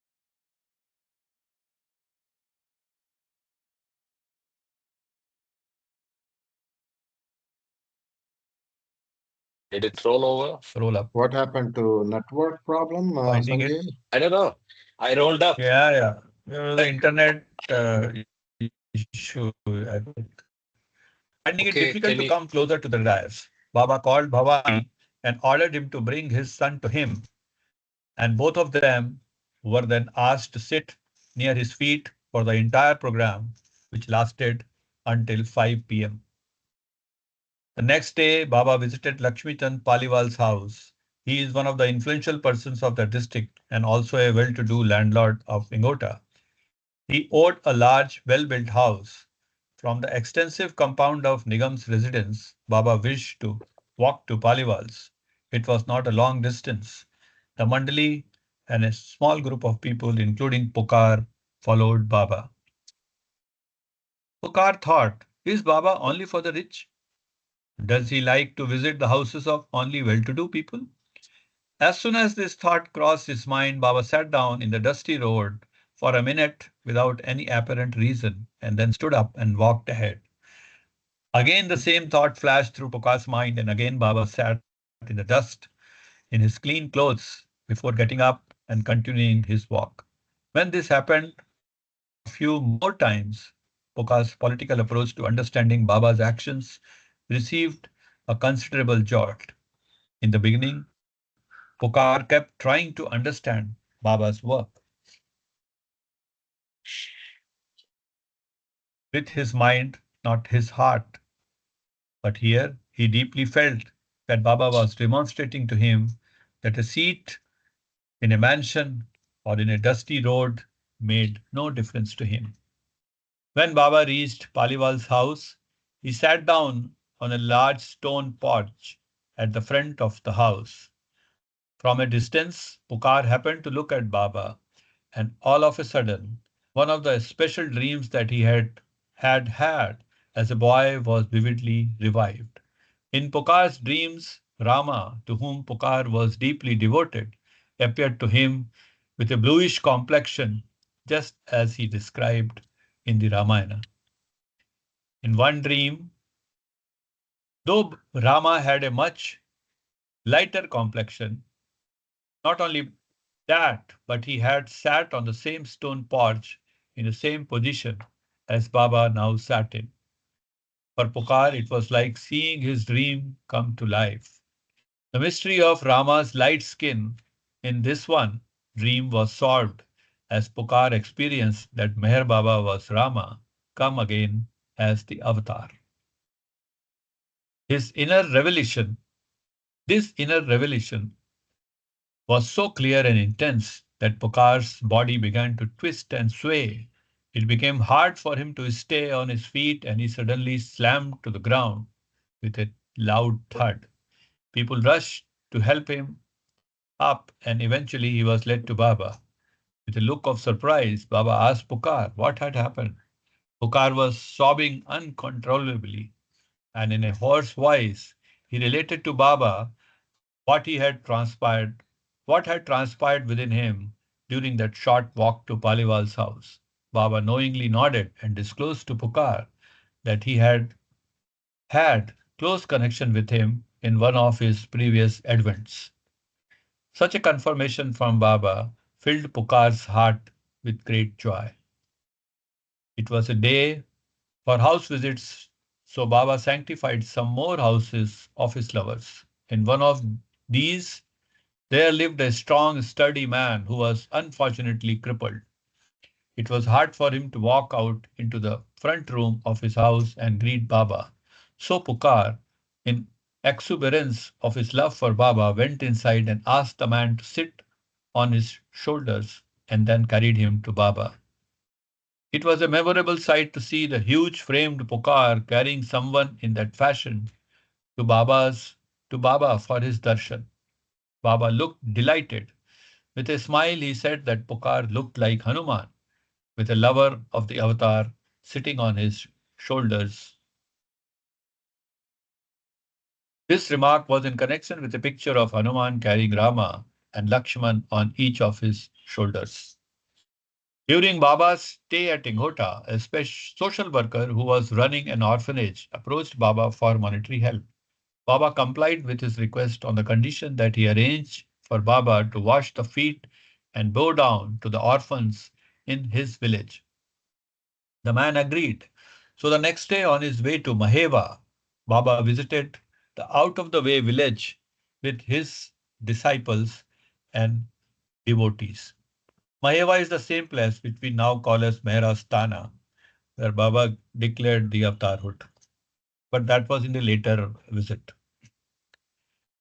Did it roll over? Roll up. What happened to network problem, Finding it? Sanjay? I don't know. I rolled up. Yeah, yeah. There was the internet issue, I think. Finding it difficult to Okay, come can you? closer to the dais, Baba called Bhavani and ordered him to bring his son to him, and both of them were then asked to sit near his feet for the entire program, which lasted until 5 p.m. The next day, Baba visited Lakshmi Chand Paliwal's house. He is one of the influential persons of the district and also a well-to-do landlord of Ingota. He owed a large, well-built house. From the extensive compound of Nigam's residence, Baba wished to walk to Paliwal's. It was not a long distance. The mandali and a small group of people, including Pukar, followed Baba. Pukar thought, is Baba only for the rich? Does he like to visit the houses of only well-to-do people? As soon as this thought crossed his mind, Baba sat down in the dusty road for a minute without any apparent reason and then stood up and walked ahead. Again, the same thought flashed through Pukar's mind, and again Baba sat in the dust in his clean clothes before getting up and continuing his walk. When this happened a few more times, Pukar's political approach to understanding Baba's actions received a considerable jolt. In the beginning, Pukar kept trying to understand Baba's work with his mind, not his heart. But here he deeply felt that Baba was demonstrating to him that a seat in a mansion or in a dusty road made no difference to him. When Baba reached Paliwal's house, he sat down on a large stone porch at the front of the house. From a distance, Pukar happened to look at Baba, and all of a sudden, one of the special dreams that he had as a boy was vividly revived. In Pukar's dreams, Rama, to whom Pukar was deeply devoted, appeared to him with a bluish complexion, just as he described in the Ramayana. In one dream, though Rama had a much lighter complexion, not only that, but he had sat on the same stone porch in the same position as Baba now sat in. For Pukar, it was like seeing his dream come to life. The mystery of Rama's light skin in this one dream was solved as Pukar experienced that Meher Baba was Rama, come again as the avatar. His inner revelation, this inner revelation was so clear and intense that Pukar's body began to twist and sway. It became hard for him to stay on his feet and he suddenly slammed to the ground with a loud thud. People rushed to help him up and eventually he was led to Baba. With a look of surprise, Baba asked Pukar what had happened. Pukar was sobbing uncontrollably and in a hoarse voice, he related to Baba what he had transpired, what had transpired within him during that short walk to Paliwal's house. Baba knowingly nodded and disclosed to Pukar that he had close connection with him in one of his previous advents. Such a confirmation from Baba filled Pukar's heart with great joy. It was a day for house visits, so Baba sanctified some more houses of his lovers. In one of these, there lived a strong, sturdy man who was unfortunately crippled. It was hard for him to walk out into the front room of his house and greet Baba. So Pukar, in exuberance of his love for Baba, went inside and asked the man to sit on his shoulders and then carried him to Baba. It was a memorable sight to see the huge framed Pukar carrying someone in that fashion to Baba for his darshan. Baba looked delighted. With a smile, he said that Pukar looked like Hanuman, with a lover of the avatar sitting on his shoulders. This remark was in connection with a picture of Hanuman carrying Rama and Lakshman on each of his shoulders. During Baba's stay at Ingota, a social worker who was running an orphanage approached Baba for monetary help. Baba complied with his request on the condition that he arranged for Baba to wash the feet and bow down to the orphans in his village. The man agreed. So the next day on his way to Maheva, Baba visited the out-of-the-way village with his disciples and devotees. Maheva is the same place which we now call as Mehrastana, where Baba declared the avatarhood. But that was in the later visit.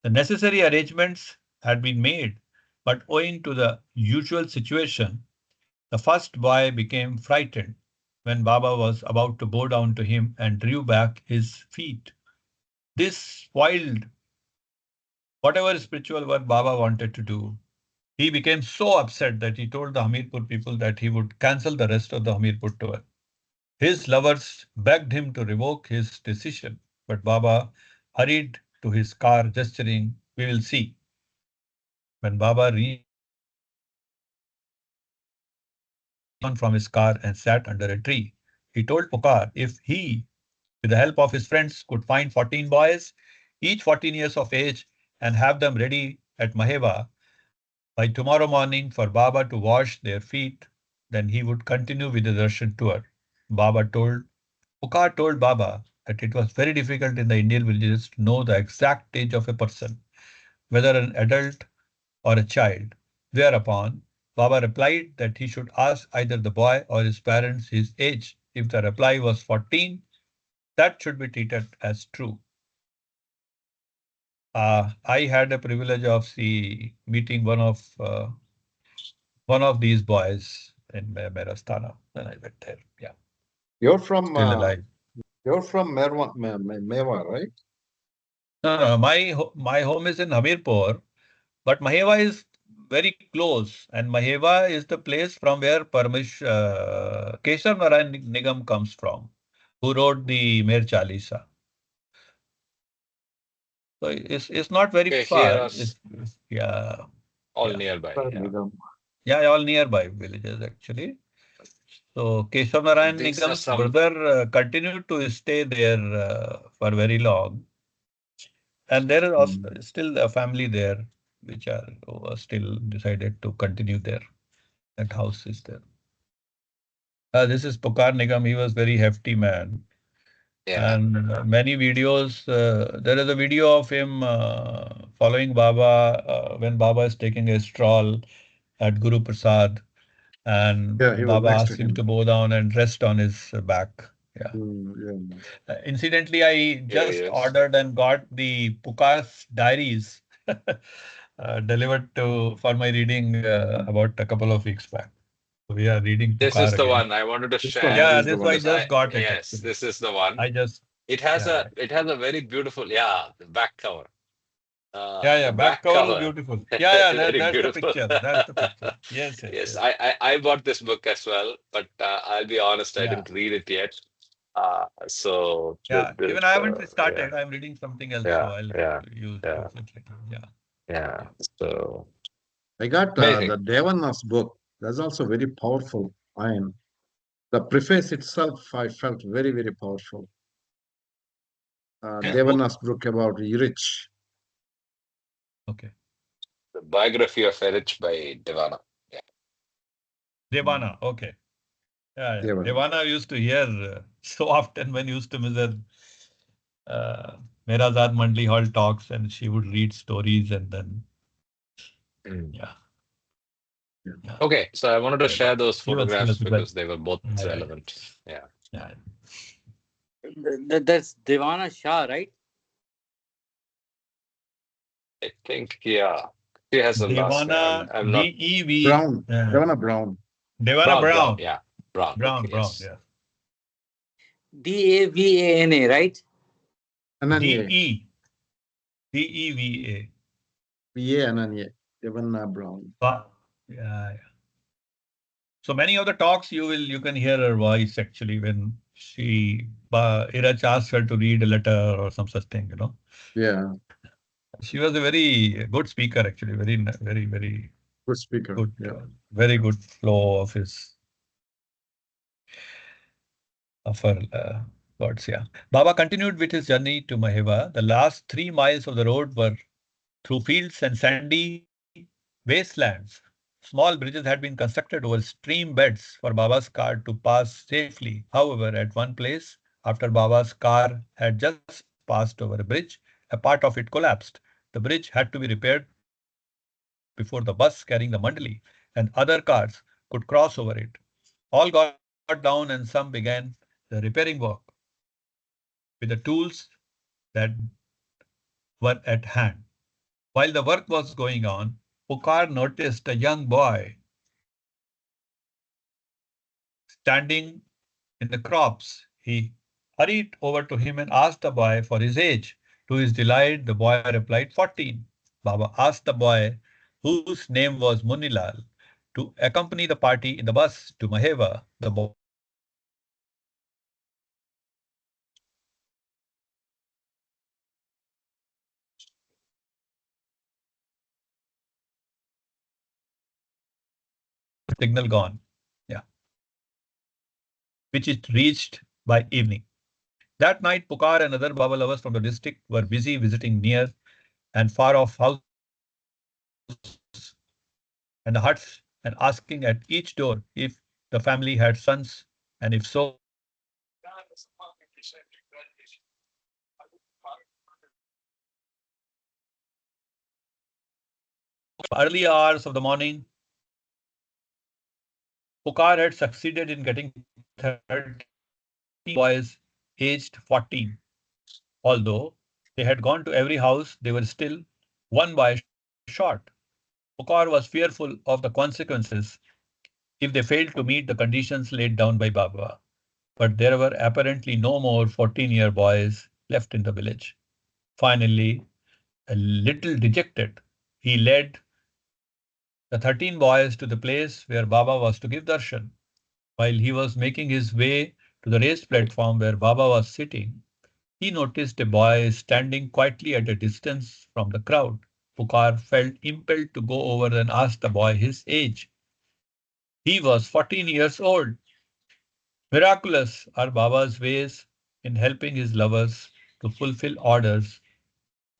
The necessary arrangements had been made, but owing to the usual situation, the first boy became frightened when Baba was about to bow down to him and drew back his feet. This spoiled whatever spiritual work Baba wanted to do. He became so upset that he told the Hamirpur people that he would cancel the rest of the Hamirpur tour. His lovers begged him to revoke his decision, but Baba hurried to his car, gesturing, "We will see." When Baba reached the place, down from his car and sat under a tree. He told Pukar if he, with the help of his friends, could find 14 boys, each 14 years of age, and have them ready at Maheva by tomorrow morning for Baba to wash their feet, then he would continue with the darshan tour. Pukar told Baba that it was very difficult in the Indian villages to know the exact age of a person, whether an adult or a child. Thereupon, Baba replied that he should ask either the boy or his parents his age. If the reply was 14, that should be treated as true. I had a privilege of meeting one of these boys in Merastana when I went there. Yeah, You're from still alive. Meva, right? No, my home is in Hamirpur, but Maheva is very close, and Maheva is the place from where Keshav Narayan Nigam comes from, who wrote the Mer Chalisa. So it's not very Okay, here far. are Yeah, all yeah, nearby. Yeah. yeah, all nearby villages actually. So Keshav Narayan These are Nigam's some. brother continued to stay there for very long, and there is also still a family there which are who are still decided to continue there. That house is there. This is Pukar Nigam. He was very hefty man. Yeah. And many videos. There is a video of him following Baba when Baba is taking a stroll at Guru Prasad, and Yeah, he was Baba next to asks him him. to bow down and rest on his back. Yeah. Yeah. Incidentally, I Yeah, just yes. ordered and got the Pukar's diaries delivered to for my reading about a couple of weeks back. We are reading This Pukar is the again. one I wanted to This one share Yeah, is the this I one. because just got it yes, actually. this is the one. I just yeah It has a very beautiful, yeah, the back cover. yeah. The Back back cover is cover, beautiful. Yeah. very That's the beautiful. picture. That's the picture. Yes, Yes. I bought this book as well, but I'll be honest, I Yeah. didn't read it yet. So Yeah. Even I haven't yeah, started. I'm reading something else, so yeah, I'll yeah, yeah, use it later. Yeah. yeah. Yeah. So I got amazing. the Devana's book. That's also very powerful. The preface itself, I felt very, very powerful. Yeah, Devana's book about Rich. Okay. the biography of Erich by Devana. Yeah. Devana. Okay. Yeah. Devana. Devana used to hear so often when used to visit uh, Merazad Mandli Hall talks, and she would read stories, and then Mm. yeah, Yeah. yeah. Okay, so I wanted to Yeah, but share those he was photographs the best. because they were both Yeah. relevant. Yeah. Yeah. That's Devana Shah, right? I think, yeah, she has a last name. Devana I'm not DEV. Brown. Devana Brown. Devana Brown, Brown, Brown. yeah, Brown. Okay, Brown. yes. Yeah. Davana, right? Ananya. DE DEVA. VA Ananya. Devana Brown. Yeah. So many of the talks you can hear her voice actually when Iraj asked her to read a letter or some such thing. Yeah, She was a very good speaker actually. Very good speaker. good. Yeah. Very good flow of her words. Yeah. Baba continued with his journey to Maheva. The last 3 miles of the road were through fields and sandy wastelands. Small bridges had been constructed over stream beds for Baba's car to pass safely. However, at one place, after Baba's car had just passed over a bridge, a part of it collapsed. The bridge had to be repaired before the bus carrying the mandali and other cars could cross over it. All got down and some began the repairing work with the tools that were at hand. While the work was going on, Pukar noticed a young boy standing in the crops. He hurried over to him and asked the boy for his age. To his delight, the boy replied 14. Baba asked the boy, whose name was Munilal, to accompany the party in the bus to Maheva. The boy agreed and the bus started moving. Signal gone. Yeah. Which it reached by evening. That night, Pukar and other Baba lovers from the district were busy visiting near and far off houses and the huts and asking at each door if the family had sons, and if so, how many. Early hours of the morning, Pukar had succeeded in getting 13 boys aged 14. Although they had gone to every house, they were still one boy short. Pukar was fearful of the consequences if they failed to meet the conditions laid down by Baba. But there were apparently no more 14-year boys left in the village. Finally, a little dejected, he led the 13 boys to the place where Baba was to give darshan. While he was making his way to the raised platform where Baba was sitting, he noticed a boy standing quietly at a distance from the crowd. Pukar felt impelled to go over and ask the boy his age. He was 14 years old. Miraculous are Baba's ways in helping his lovers to fulfill orders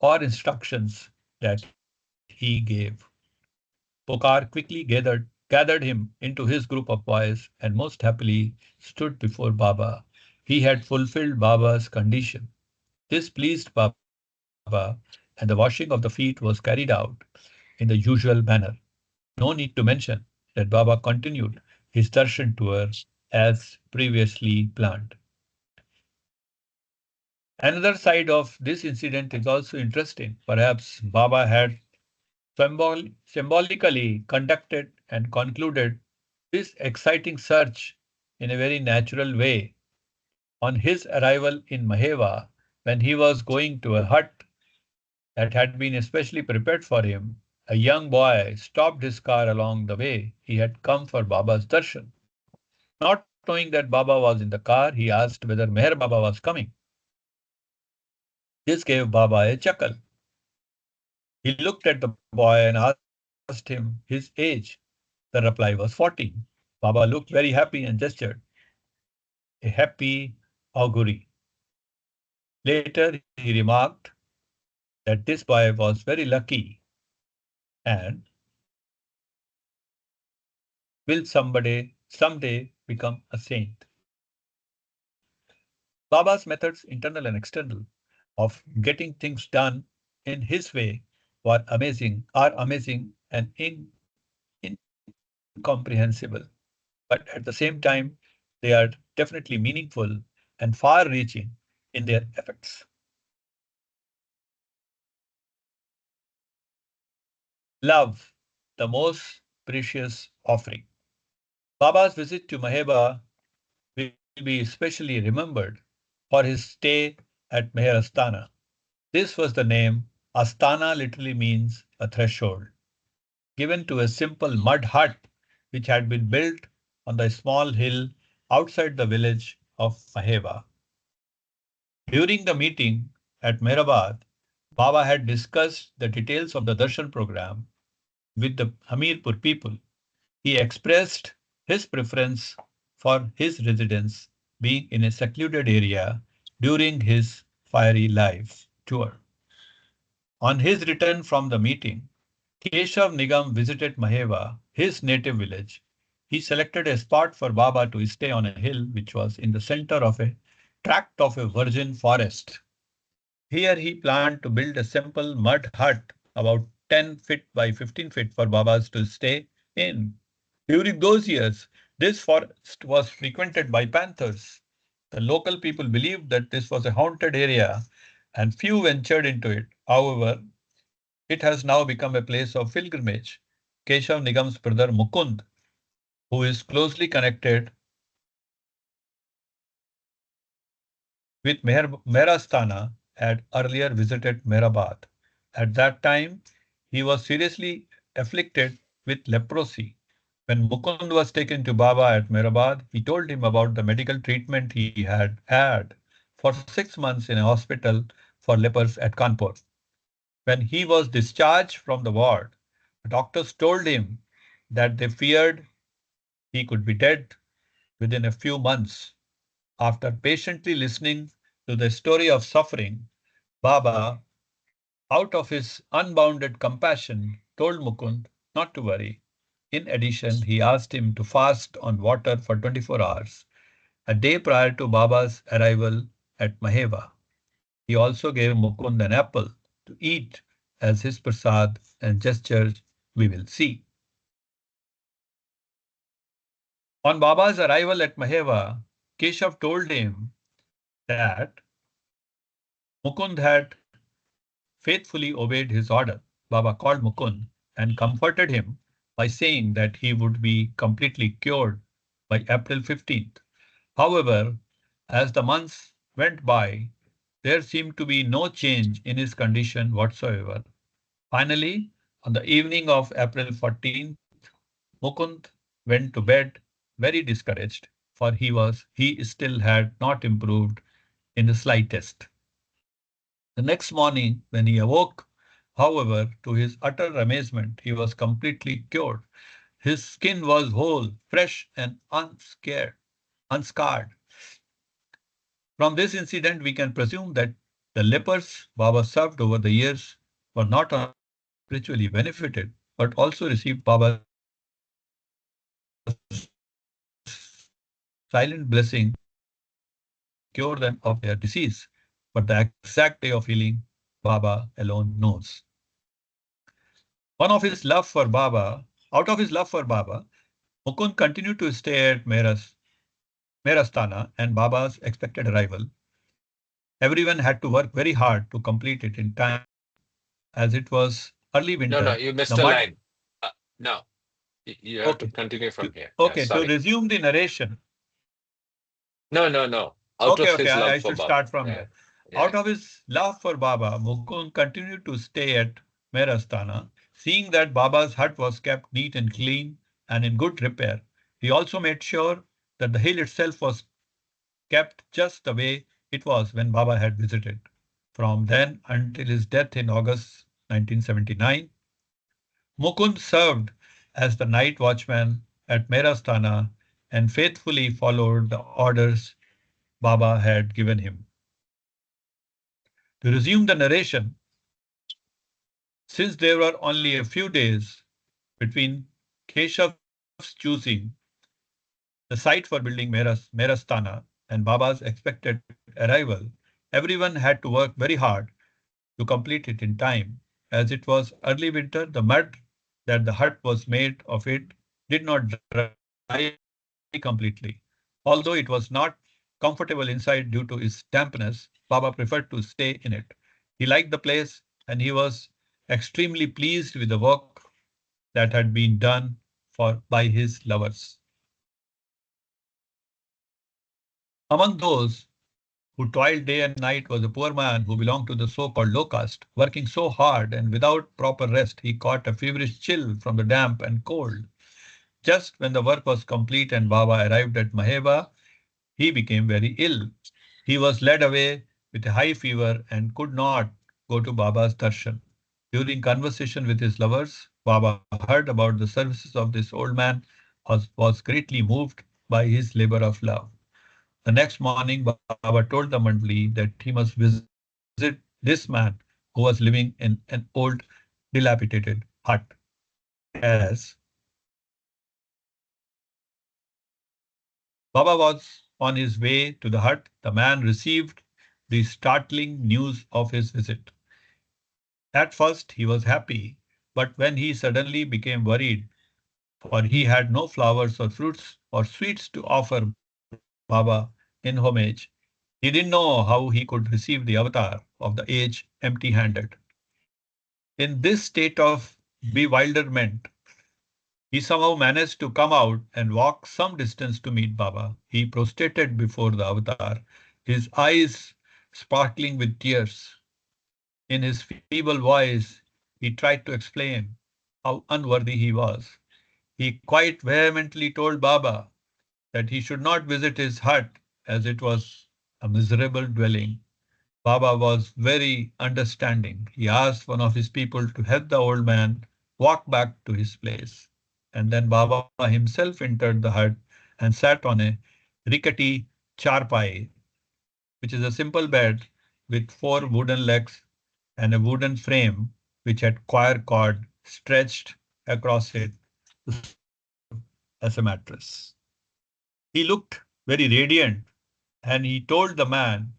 or instructions that he gave. Pokar quickly gathered gathered him into his group of boys, and most happily stood before Baba. He had fulfilled Baba's condition. This pleased Baba, and the washing of the feet was carried out in the usual manner. No need to mention that Baba continued his darshan tour as previously planned. Another side of this incident is also interesting. Perhaps Baba had symbolically conducted and concluded this exciting search in a very natural way. On his arrival in Maheva, when he was going to a hut that had been especially prepared for him, a young boy stopped his car along the way. He had come for Baba's darshan. Not knowing that Baba was in the car, he asked whether Meher Baba was coming. This gave Baba a chuckle. He looked at the boy and asked him his age. The reply was 14. Baba looked very happy and gestured a happy augury. Later, he remarked that this boy was very lucky and will someday become a saint. Baba's methods, internal and external, of getting things done in his way are amazing and incomprehensible. But at the same time, they are definitely meaningful and far reaching in their effects. Love, the most precious offering. Baba's visit to Maheba will be especially remembered for his stay at Meher Astana. This was the name. Astana literally means a threshold, given to a simple mud hut which had been built on the small hill outside the village of Maheba. During the meeting at Mehrabad, Baba had discussed the details of the darshan program with the Hamirpur people. He expressed his preference for his residence being in a secluded area during his fiery life tour. On his return from the meeting, Keshav Nigam visited Maheva, his native village. He selected a spot for Baba to stay on a hill which was in the center of a tract of a virgin forest. Here he planned to build a simple mud hut about 10 feet by 15 feet for Babas to stay in. During those years, this forest was frequented by panthers. The local people believed that this was a haunted area and few ventured into it. However, it has now become a place of pilgrimage. Keshav Nigam's brother Mukund, who is closely connected with Mehrastana, had earlier visited Mehrabad. At that time, he was seriously afflicted with leprosy. When Mukund was taken to Baba at Mehrabad, he told him about the medical treatment he had had for 6 months in a hospital for lepers at Kanpur. When he was discharged from the ward, the doctors told him that they feared he could be dead within a few months. After patiently listening to the story of suffering, Baba, out of his unbounded compassion, told Mukund not to worry. In addition, he asked him to fast on water for 24 hours, a day prior to Baba's arrival at Maheva. He also gave Mukund an apple to eat as his prasad and gestures we will see. On Baba's arrival at Maheva, Keshav told him that Mukund had faithfully obeyed his order. Baba called Mukund and comforted him by saying that he would be completely cured by April 15th. However, as the months went by, there seemed to be no change in his condition whatsoever. Finally, on the evening of April 14th, Mukund went to bed very discouraged, for he still had not improved in the slightest. The next morning, when he awoke, however, to his utter amazement, he was completely cured. His skin was whole, fresh, and unscarred. From this incident, we can presume that the lepers Baba served over the years were not only spiritually benefited, but also received Baba's darshan. silent blessing cure them of their disease, but the exact day of healing, Baba alone knows. One of his love for Baba, out of his love for Baba, Mukund continued to stay at Merastana and Baba's expected arrival. Everyone had to work very hard to complete it in time, as it was early No, no, winter. you missed The a mud. line. No, you have to Okay. continue from To, here. Yeah, okay. To sorry. resume the narration. No, no, no. Out Okay. of Okay. his love I for should Baba. start from Yeah, here. yeah. Out of his love for Baba, Mukund continued to stay at Merastana, seeing that Baba's hut was kept neat and clean and in good repair. He also made sure that the hill itself was kept just the way it was when Baba had visited. From then until his death in August 1979, Mukund served as the night watchman at Merastana and faithfully followed the orders Baba had given him. To resume the narration, since there were only a few days between Keshav's choosing the site for building Merastana and Baba's expected arrival, everyone had to work very hard to complete it in time. As it was early winter, the mud that the hut was made of it did not dry completely. Although it was not comfortable inside due to its dampness, Baba preferred to stay in it. He liked the place and he was extremely pleased with the work that had been done by his lovers. Among those who toiled day and night was a poor man who belonged to the so-called low caste. Working so hard and without proper rest, he caught a feverish chill from the damp and cold. Just when the work was complete and Baba arrived at Maheba, he became very ill. He was led away with a high fever and could not go to Baba's darshan. During conversation with his lovers, Baba heard about the services of this old man, was greatly moved by his labor of love. The next morning, Baba told the mandali that he must visit this man who was living in an old, dilapidated hut, as Baba was on his way to the hut. The man received the startling news of his visit. At first, he was happy, but when he suddenly became worried, for he had no flowers or fruits or sweets to offer Baba in homage, he didn't know how he could receive the avatar of the age empty-handed. In this state of bewilderment, he somehow managed to come out and walk some distance to meet Baba. He prostrated before the avatar, his eyes sparkling with tears. In his feeble voice, he tried to explain how unworthy he was. He quite vehemently told Baba that he should not visit his hut as it was a miserable dwelling. Baba was very understanding. He asked one of his people to help the old man walk back to his place. And then Baba himself entered the hut and sat on a rickety charpai, which is a simple bed with four wooden legs and a wooden frame which had choir cord stretched across it to serve as a mattress. He looked very radiant and he told the man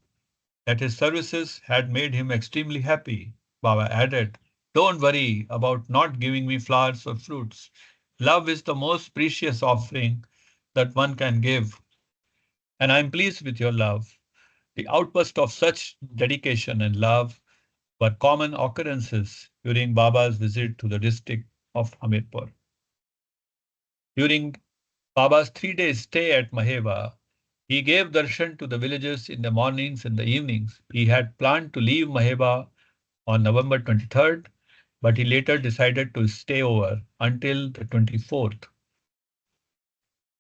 that his services had made him extremely happy. Baba added, "Don't worry about not giving me flowers or fruits. Love is the most precious offering that one can give, and I am pleased with your love." The outburst of such dedication and love were common occurrences during Baba's visit to the district of Hamirpur. During Baba's 3 days stay at Maheva, he gave darshan to the villagers in the mornings and the evenings. He had planned to leave Maheba on November 23rd, but he later decided to stay over until the 24th.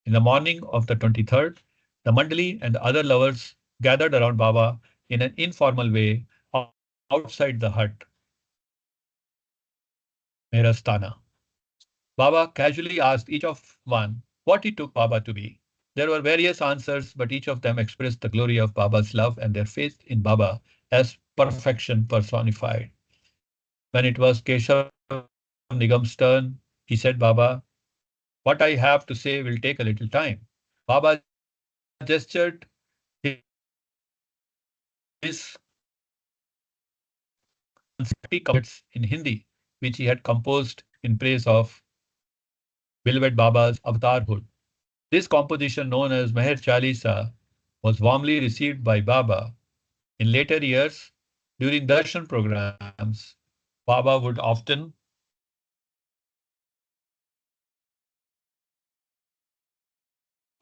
In the morning of the 23rd, the mandali and the other lovers gathered around Baba in an informal way outside the hut, Merastana. Baba casually asked each of one what he took Baba to be. There were various answers, but each of them expressed the glory of Baba's love and their faith in Baba as perfection personified. When it was Keshav Nigam's turn, he said, "Baba, What I have to say will take a little time. Baba gestured his couplets in Hindi, which he had composed in praise of beloved Baba's avatarhood. This composition, known as Meher Chalisa, was warmly received by Baba. In later years, during darshan programs, Baba would often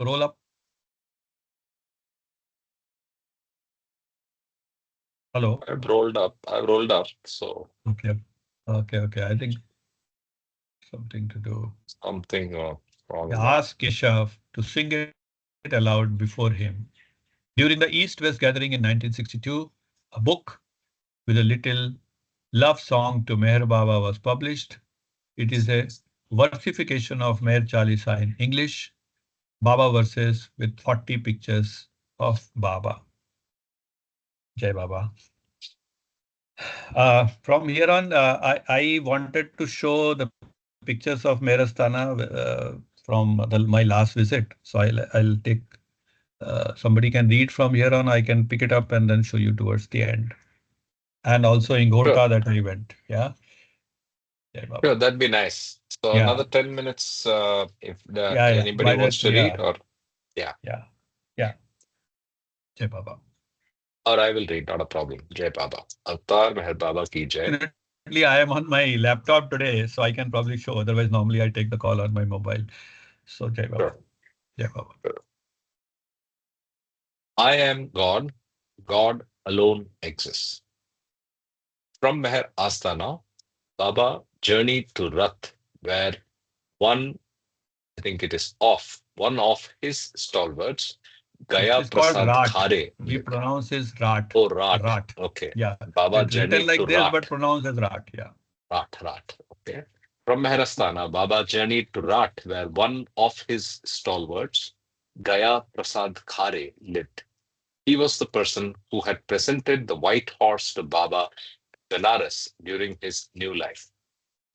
roll up. Hello. I've rolled up. I've rolled up. So Okay. Okay. I think something to do. something wrong He in that. asked Keshav to sing it aloud before him. During the East-West gathering in 1962, a book with a little love song to Meher Baba was published. It is a versification of Meher Chalisa in English, Baba verses with 40 pictures of Baba. Jai Baba. From here on, I wanted to show the pictures of Merastana from my last visit. So I'll take, somebody can read from here on. I can pick it up and then show you towards the end. And also in Sure. Ghorta that I went. Yeah. Jai Baba. Sure, that'd be nice. So Yeah. another 10 minutes, if Yeah. anybody By wants that, to read, yeah. or yeah, Yeah. Yeah. Jai Baba. or I will read, not a problem. Jai Baba. Avatar Meher Baba ki jai. Fortunately, I am on my laptop today, so I can probably show. Otherwise, normally I take the call on my mobile. So Jai Baba. Sure. Jai Baba. Sure. I am God. God alone exists. From Meher Astana, Baba journeyed to Rath, where one, I think it is off, one of his stalwarts, It Gaya is called Prasad Rat. Khare, We lived. pronounce as Rat. Oh, Rat. Rat. Okay. Yeah. Baba It's written journeyed to like this, but Rat. pronounced as Rat. Yeah. Rat. Okay. From Meherastana, Baba journeyed to Rat, where one of his stalwarts, Gaya Prasad Khare, lived. He was the person who had presented the white horse to Baba Benares during his new life.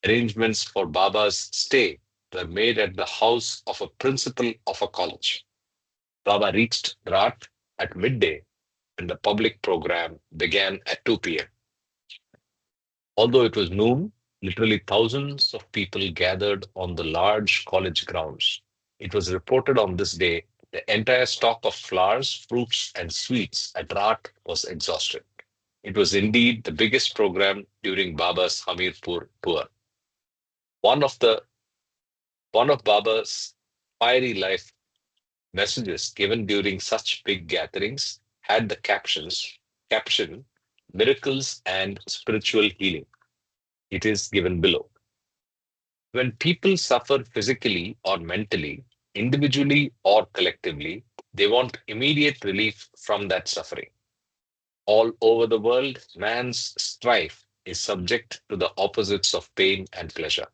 Arrangements for Baba's stay were made at the house of a principal of a college. Baba reached Rat at midday when the public program began at 2 p.m. Although it was noon, literally thousands of people gathered on the large college grounds. It was reported on this day the entire stock of flowers, fruits, and sweets at Rat was exhausted. It was indeed the biggest program during Baba's Hamirpur tour. One of the one of Baba's fiery life messages given during such big gatherings had the caption miracles and spiritual healing. It is given below. When people suffer physically or mentally, individually or collectively, they want immediate relief from that suffering. All over the world, man's strife is subject to the opposites of pain and pleasure.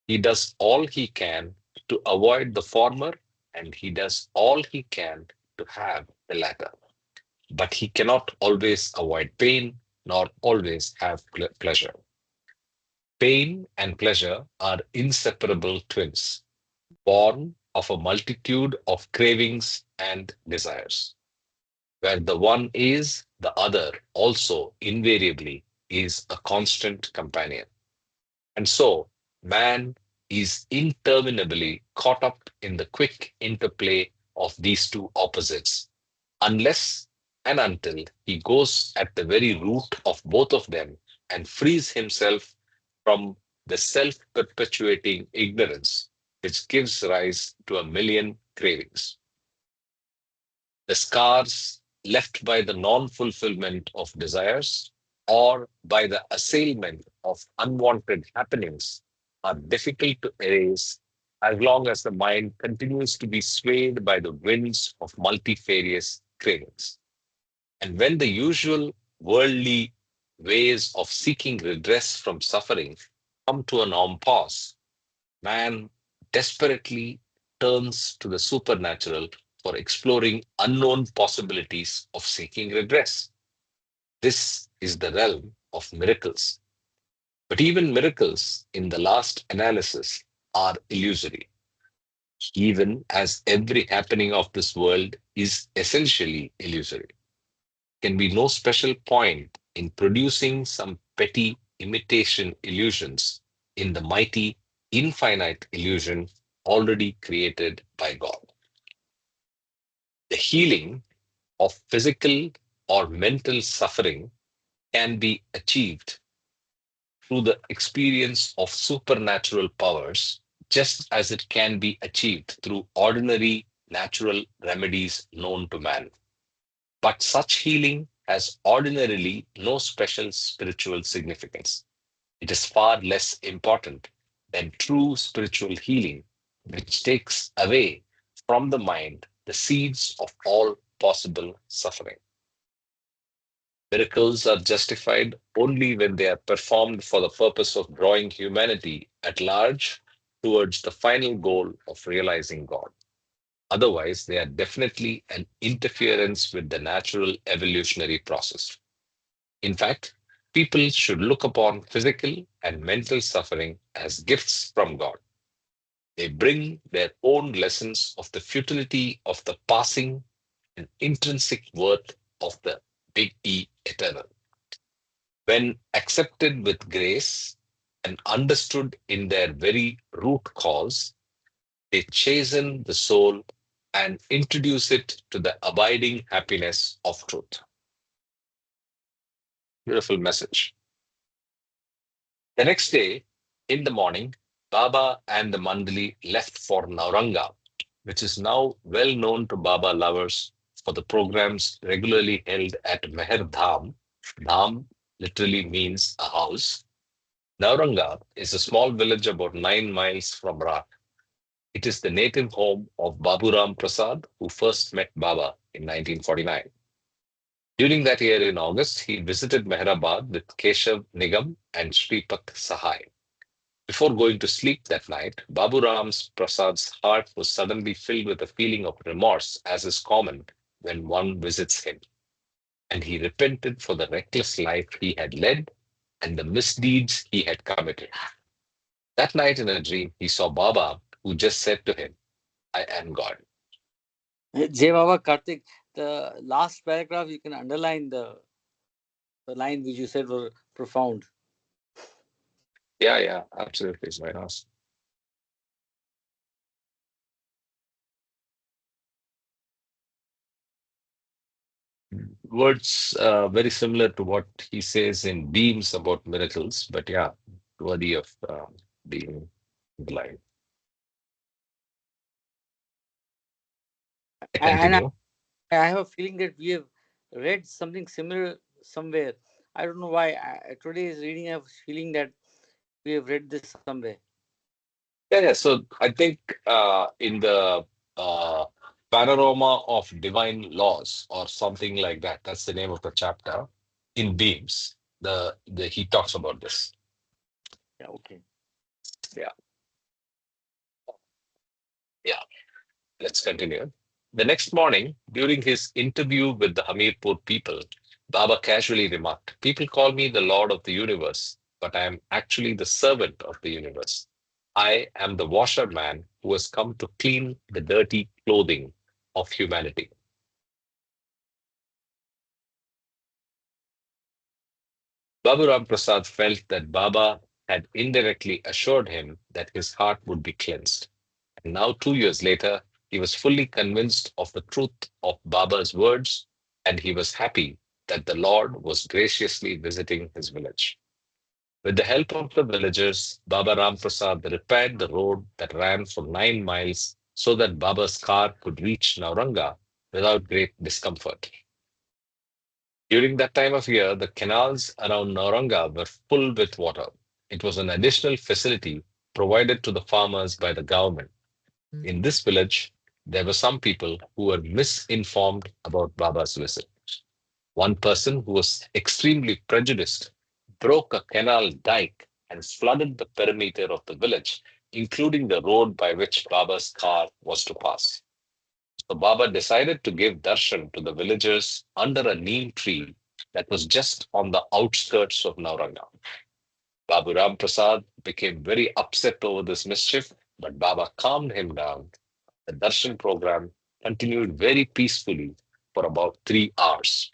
He does all he can to avoid the former, and he does all he can to have the latter. But he cannot always avoid pain, nor always have pleasure. Pain and pleasure are inseparable twins, born of a multitude of cravings and desires. Where the one is, the other also invariably is a constant companion. And so, man is interminably caught up in the quick interplay of these two opposites, unless and until he goes at the very root of both of them and frees himself from the self perpetuating ignorance which gives rise to a million cravings. The scars left by the non fulfillment of desires or by the assailment of unwanted happenings are difficult to erase as long as the mind continues to be swayed by the winds of multifarious cravings. And when the usual worldly ways of seeking redress from suffering come to an pause, man desperately turns to the supernatural for exploring unknown possibilities of seeking redress. This is the realm of miracles. But even miracles, in the last analysis, are illusory. even as every happening of this world is essentially illusory. Can be no special point in producing some petty imitation illusions in the mighty, infinite illusion already created by God. The healing of physical or mental suffering can be achieved through the experience of supernatural powers, just as it can be achieved through ordinary natural remedies known to man. But such healing has ordinarily no special spiritual significance. It is far less important than true spiritual healing, which takes away from the mind the seeds of all possible suffering. Miracles are justified only when they are performed for the purpose of drawing humanity at large towards the final goal of realizing God. Otherwise, they are definitely an interference with the natural evolutionary process. In fact, people should look upon physical and mental suffering as gifts from God. They bring their own lessons of the futility of the passing and intrinsic worth of the big E eternal. When accepted with grace and understood in their very root cause, they chasten the soul and introduce it to the abiding happiness of truth. Beautiful message. The next day, in the morning, Baba and the mandali left for Nauranga, which is now well known to Baba lovers for the programs regularly held at Meher Dham. Dham literally means a house. Nauranga is a small village about 9 miles from Rat. It is the native home of Baburam Prasad, who first met Baba in 1949. During that year in August, he visited Mehrabad with Keshav Nigam and Sripat Sahai. Before going to sleep that night, Baburam Prasad's heart was suddenly filled with a feeling of remorse, as is common when one visits him. And he repented for the reckless life he had led and the misdeeds he had committed. That night in a dream, he saw Baba, who just said to him, I am God. Jai Baba Karthik, the last paragraph you can underline the line which you said were profound. Yeah, absolutely. Why not? Words very similar to what he says in Beams about miracles, but yeah, worthy of being underlined. I And continue. I have a feeling that we have read something similar somewhere. I don't know why. Today's reading, I have a feeling that we have read this somewhere. Yeah. So I think in the uh, Panorama of Divine Laws or something like that, that's the name of the chapter in Beams. The he talks about this. Yeah, okay. Yeah, yeah. Let's continue. The next morning, during his interview with the Hamirpur people, Baba casually remarked, people call me the Lord of the universe, but I am actually the servant of the universe. I am the washerman who has come to clean the dirty clothing of humanity. Babu Ram Prasad felt that Baba had indirectly assured him that his heart would be cleansed. And now, 2 years later, he was fully convinced of the truth of Baba's words, and he was happy that the Lord was graciously visiting his village. With the help of the villagers, Baba Ram Prasad repaired the road that ran for 9 miles so that Baba's car could reach Nauranga without great discomfort. During that time of year, the canals around Nauranga were full with water. It was an additional facility provided to the farmers by the government. In this village, there were some people who were misinformed about Baba's visit. One person who was extremely prejudiced broke a canal dike and flooded the perimeter of the village, including the road by which Baba's car was to pass. So Baba decided to give darshan to the villagers under a neem tree that was just on the outskirts of Nauranga. Babu Ram Prasad became very upset over this mischief, but Baba calmed him down The darshan program continued very peacefully for about 3 hours.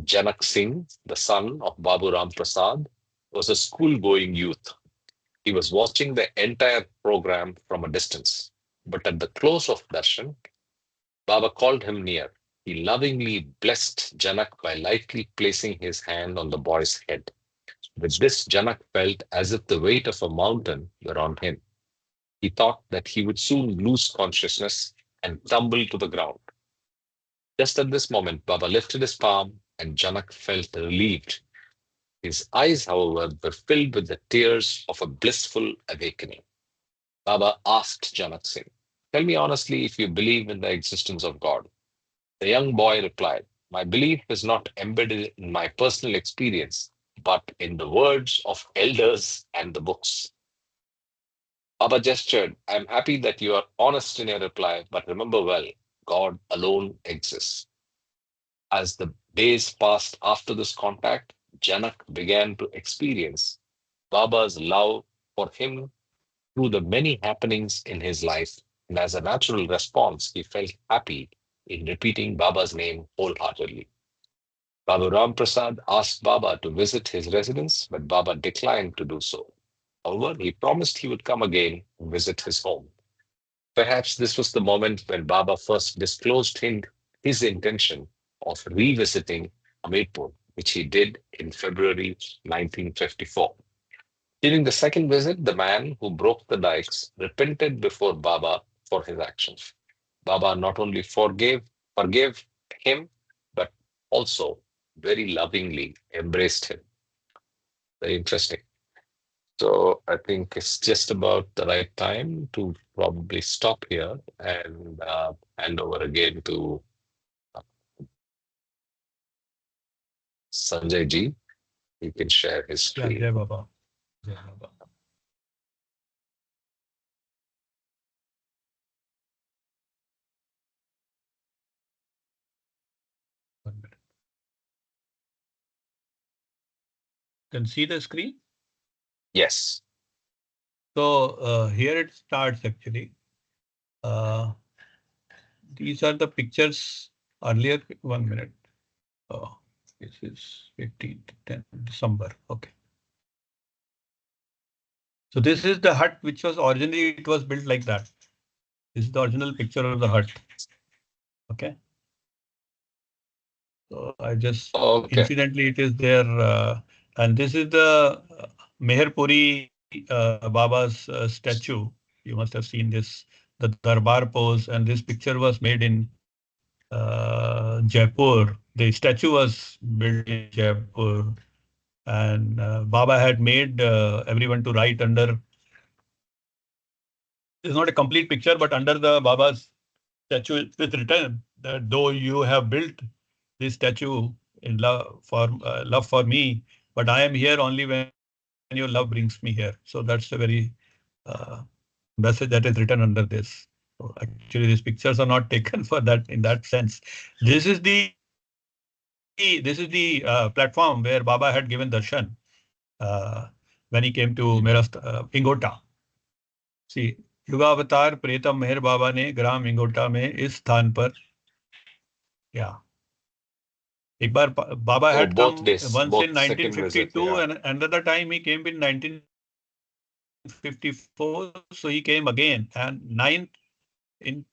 Janak Singh, the son of Babu Ram Prasad, was a school-going youth. He was watching the entire program from a distance. But at the close of darshan, Baba called him near. He lovingly blessed Janak by lightly placing his hand on the boy's head. With this, Janak felt as if the weight of a mountain were on him. He thought that he would soon lose consciousness and tumble to the ground. Just at this moment, Baba lifted his palm and Janak felt relieved. His eyes, however, were filled with the tears of a blissful awakening. Baba asked Janak Singh, "Tell me honestly if you believe in the existence of God." The young boy replied, "My belief is not embedded in my personal experience, but in the words of elders and the books." Baba gestured, "I am happy that you are honest in your reply, but remember well, God alone exists." As the days passed after this contact, Janak began to experience Baba's love for him through the many happenings in his life, and as a natural response, he felt happy in repeating Baba's name wholeheartedly. Babu Ram Prasad asked Baba to visit his residence, but Baba declined to do so. However, he promised he would come again and visit his home. Perhaps this was the moment when Baba first disclosed his intention of revisiting Hamirpur, which he did in February 1954. During the second visit, the man who broke the dikes repented before Baba for his actions. Baba not only forgave him, but also very lovingly embraced him. Very interesting. So I think it's just about the right time to probably stop here and hand over again to uh, Sanjay ji. He can share his Yeah, screen. Jai Baba. Jai Baba. One minute. Can see the screen? Yes. So here it starts actually. These are the pictures earlier. 1 minute. Oh, this is 15th, 10th December. Okay. So this is the hut which was originally, it was built like that. This is the original picture of the hut. Okay. So I just, Okay. incidentally, it is there. And this is the Meherpuri Baba's statue. You must have seen this, the Darbar pose. And this picture was made in Jaipur. The statue was built in Jaipur. And Baba had made everyone to write under. It's not a complete picture, but under the Baba's statue, it's written that though you have built this statue in love for me, but I am here only when your love brings me here. So that's a very uh, message that is written under this. So actually, these pictures are not taken for that in that sense. This is the platform where Baba had given darshan uh, when he came to Ingota. See, युगावतार Pritam मेहर बाबा ने ग्राम इंगोटा में इस स्थान पर, yeah. एक बार Baba Oh, had come both days, once in both second visit. 1952 Yeah. and another time he came in 1954. So he came again, and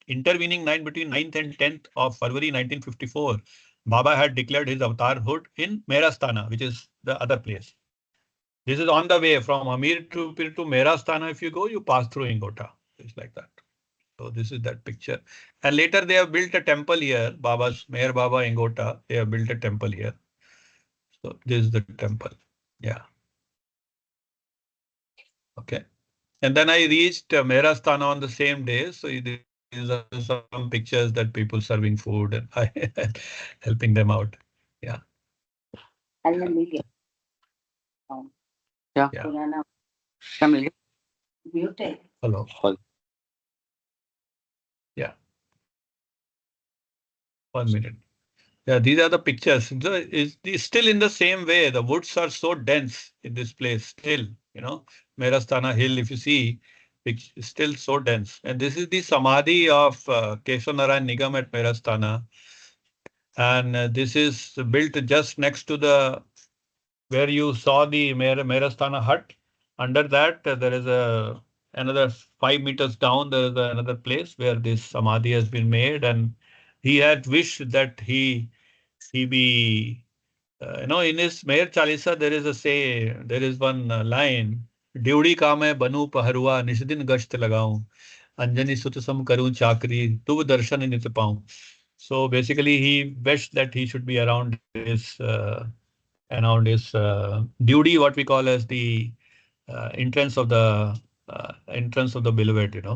intervening night between 9th and 10th of February 1954, Baba had declared his avatarhood in Merastana, which is the other place. This is on the way from Amir to Merastana. If you go, you pass through Ingota. It's like that. So this is that picture. And later they have built a temple here, Baba's Meher Baba Ingota. They have built a temple here. So this is the temple. Yeah. Okay. And then I reached Merastana on the same day. So these are some pictures that people serving food and I helping them out. Yeah. Yeah. Yeah. Family. Hello. Yeah. 1 minute. Yeah, these are the pictures. It's still in the same way. The woods are so dense in this place still, Merastana Hill, if you see, which is still so dense. And this is the Samadhi of Keshav Narayan Nigam at Merastana. And this is built just next to the where you saw the Merastana hut. Under that, there is another 5 meters down. There is another place where this Samadhi has been made, and he had wished that he be. In his Mayor Chalisa, there is there is one line. ड्यूड़ी का मैं बनूं पहरुआ निस्दिन गश्त लगाऊं अंजनी सुत सम करूं चाकरी तुव दर्शन नित पाऊं. So basically, he wished that he should be around his duty, what we call as the entrance of the beloved.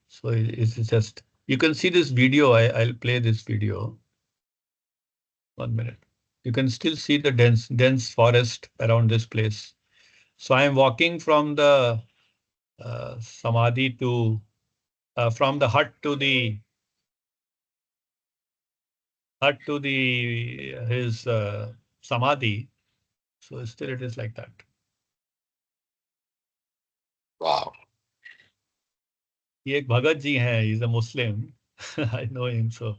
So it's just you can see this video. I'll play this video. 1 minute. You can still see the dense forest around this place. So I am walking from the Samadhi to from the hut to the his Samadhi. So still it is like that. Wow. ये एक भगत जी हैं. He's a Muslim. I know him, so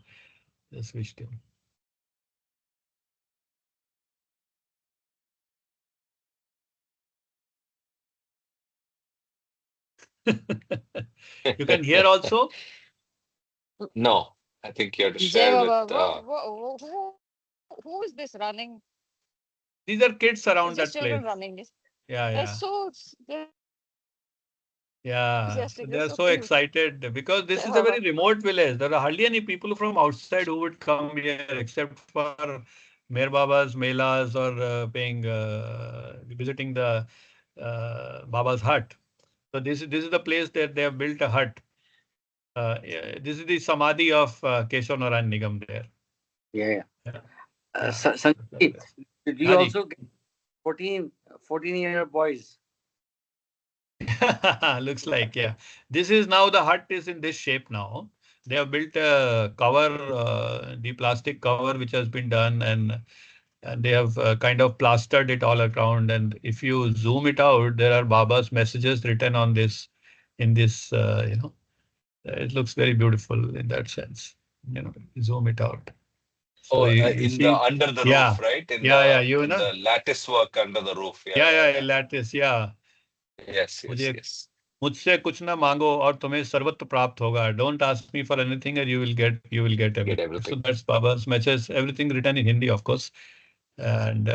just wished him. You can hear also? No, I think you have to Jai share with. Baba, who is this running? These are kids around It's that just children place. running. Yeah, They're yeah. so they're Yeah, enthusiastic. they They're are so so cute. excited because this Jai is a very Baba. remote village. There are hardly any people from outside who would come here except for Mer Baba's melas or visiting the Baba's hut. So this is the place that they have built a hut. Yeah, this is the Samadhi of Keshav Narayan Nigam there. Yeah. Yeah. Sanjay, did we Haji. also get 14-year boys? Looks like, yeah. This is now the hut is in this shape now. They have built a cover, the plastic cover which has been done, and they have kind of plastered it all around. And if you zoom it out, there are Baba's messages written on this, in this, it looks very beautiful in that sense. Zoom it out. So you In see, the under the yeah, roof, right? yeah, In the lattice work under the roof. yeah, lattice, yeah. Yes. मुझसे कुछ ना मांगो और तुम्हें सर्वत्र प्राप्त होगा. Don't ask me for anything and you will get everything. So that's Baba's message. Everything written in Hindi, of course. And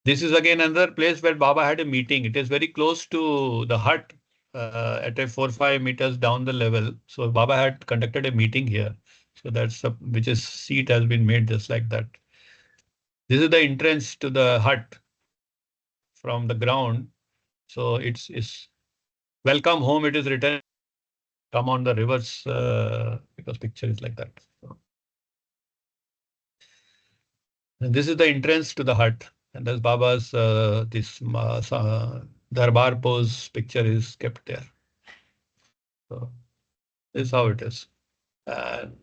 this is again another place where Baba had a meeting. It is very close to the hut at a 4-5 meters down the level. So Baba had conducted a meeting here. So that's which is seat has been made just like that. This is the entrance to the hut from the ground. So it's welcome home. It is written. Come on the reverse because picture is like that. So, and this is the entrance to the hut, and there's Baba's this Darbar pose picture is kept there. So this is how it is.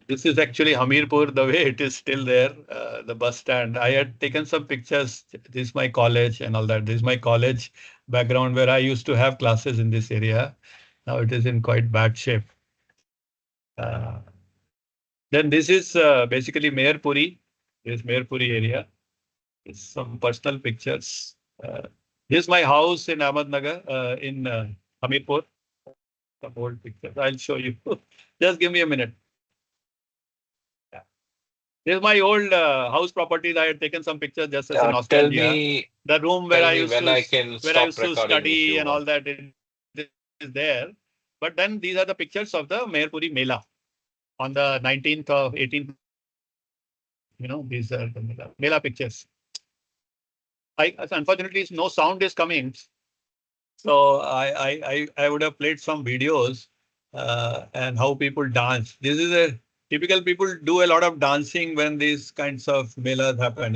This is actually Hamirpur, the way it is still there, the bus stand. I had taken some pictures. This is my college and all that. This is my college background where I used to have classes in this area. Now it is in quite bad shape. Then this is basically Mayor Puri. This Mayor Puri area. It's some personal pictures. This is my house in Ahmednagar, in Hamirpur. Some old pictures. I'll show you. Just give me a minute. Yeah. This is my old house properties. I had taken some pictures just as a nostalgia. The room where I used to study and all that is there. But then these are the pictures of the Mayor Puri Mela on the 19th of 18th. These are the Mela pictures. Unfortunately, no sound is coming. So I would have played some videos and how people dance. This is a typical people do a lot of dancing when these kinds of melas happen,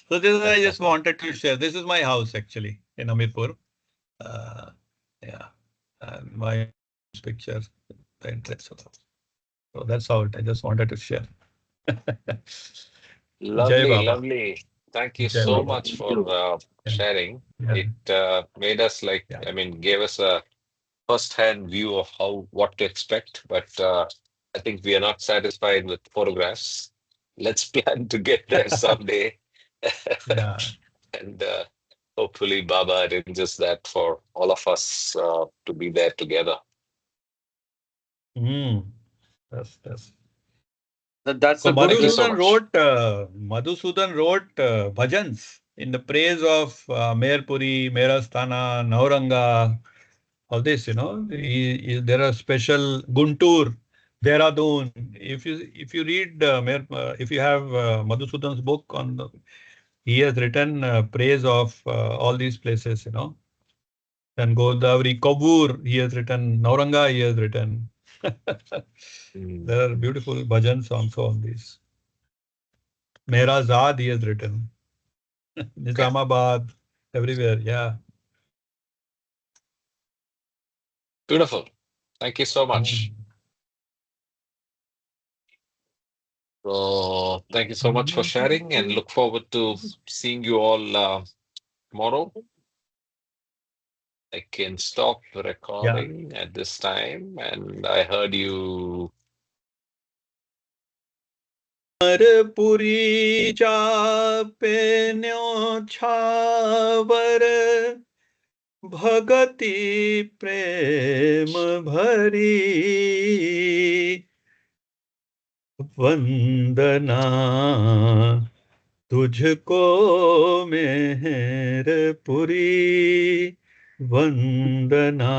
So this is I just wanted to share. This is my house actually in Hamirpur. Yeah. and my picture, the interest of that. So that's all. I just wanted to share. Jai Lovely, Baba. lovely. Thank you Jai so Thank Baba. much for you. Yeah. sharing. Yeah. It made us like, Yeah. I mean, gave us a first-hand view of what to expect. But I think we are not satisfied with photographs. Let's plan to get there someday. Yeah. And hopefully, Baba arranges that for all of us to be there together. Mm. That's. That's So a good Thank you thing. so much. Madhusudan wrote bhajans in the praise of Mayor Puri, Merastana, Nauranga, all this, there are special Guntur, Dehradun. If you read if you have Madhusudan's book he has written praise of all these places, Then Godavari, Kovur, he has written, Nauranga, he has written. Mm, There are beautiful bhajan songs on these. Mera Zaad, he has written. okay. Nizamabad, everywhere, yeah. Beautiful. Thank you so much. Mm. So, thank you so much for sharing and look forward to seeing you all tomorrow. I can stop the Yeah. recording at this time, and I heard you. Puri चापे न्योछावर भगति प्रेम भरी वंदना तुझको मेहर पुरी वंदना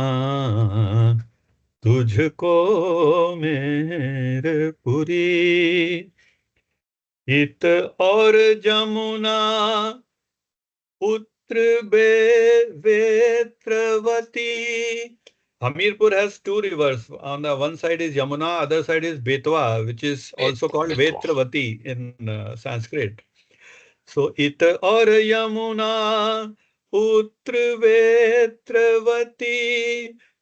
तुझको मेहर पुरी इत और जमुना पुत्र Vetravati. Hamirpur has two rivers. On the one side is Yamuna, other side is Betwa, which is also called Wait. Vetravati in Sanskrit. So it और यमुना पुत्र वेत्रवती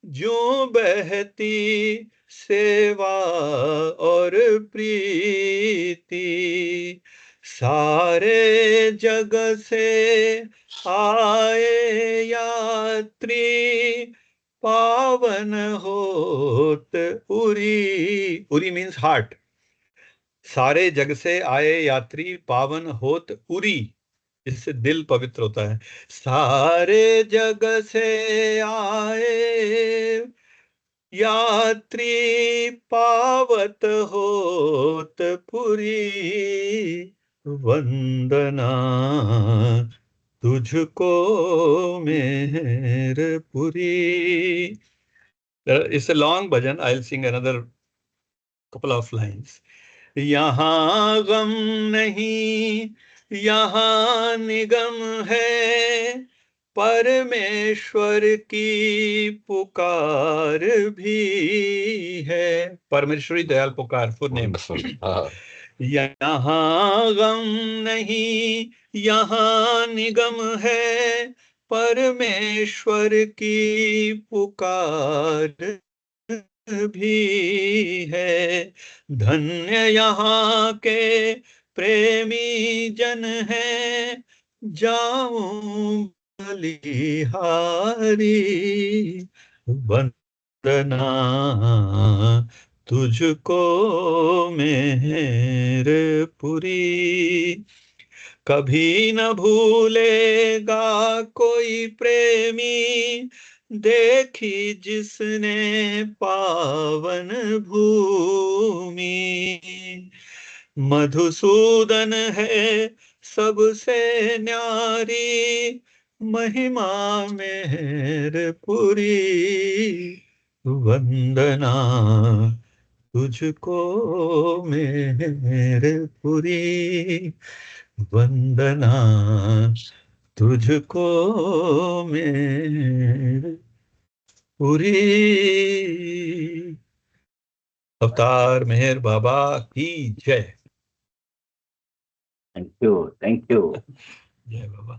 जो बहती सेवा और प्रीति सारे जग से आए यात्री पावन होत उरी. Uri means heart. सारे जग से आए यात्री पावन होत उरी. इससे दिल पवित्र होता है. सारे जग से आए यात्री पावत होत पुरी वंदना तुझको मेहर Puri. It's a long bhajan. I'll sing another couple of lines. यहाँ गम नहीं यहाँ निगम है परमेश्वर की पुकार भी है. परमेश्वरी दयाल पुकार फुल नेम. Wonderful. यहाँ गम नहीं यहाँ निगम है परमेश्वर की पुकार भी है. धन्य यहाँ के प्रेमी जन है जाऊं बलिहारी वंदना तुझको मेहर पुरी. कभी न भूलेगा कोई प्रेमी देखी जिसने पावन भूमि. मधुसूदन है सबसे न्यारी महिमा मेहर पुरी वंदना तुझको मेहर पुरी वंदना तुझको मेहर पुरी. अवतार मेहर बाबा की जय. Thank you. Thank you. जय बाबा.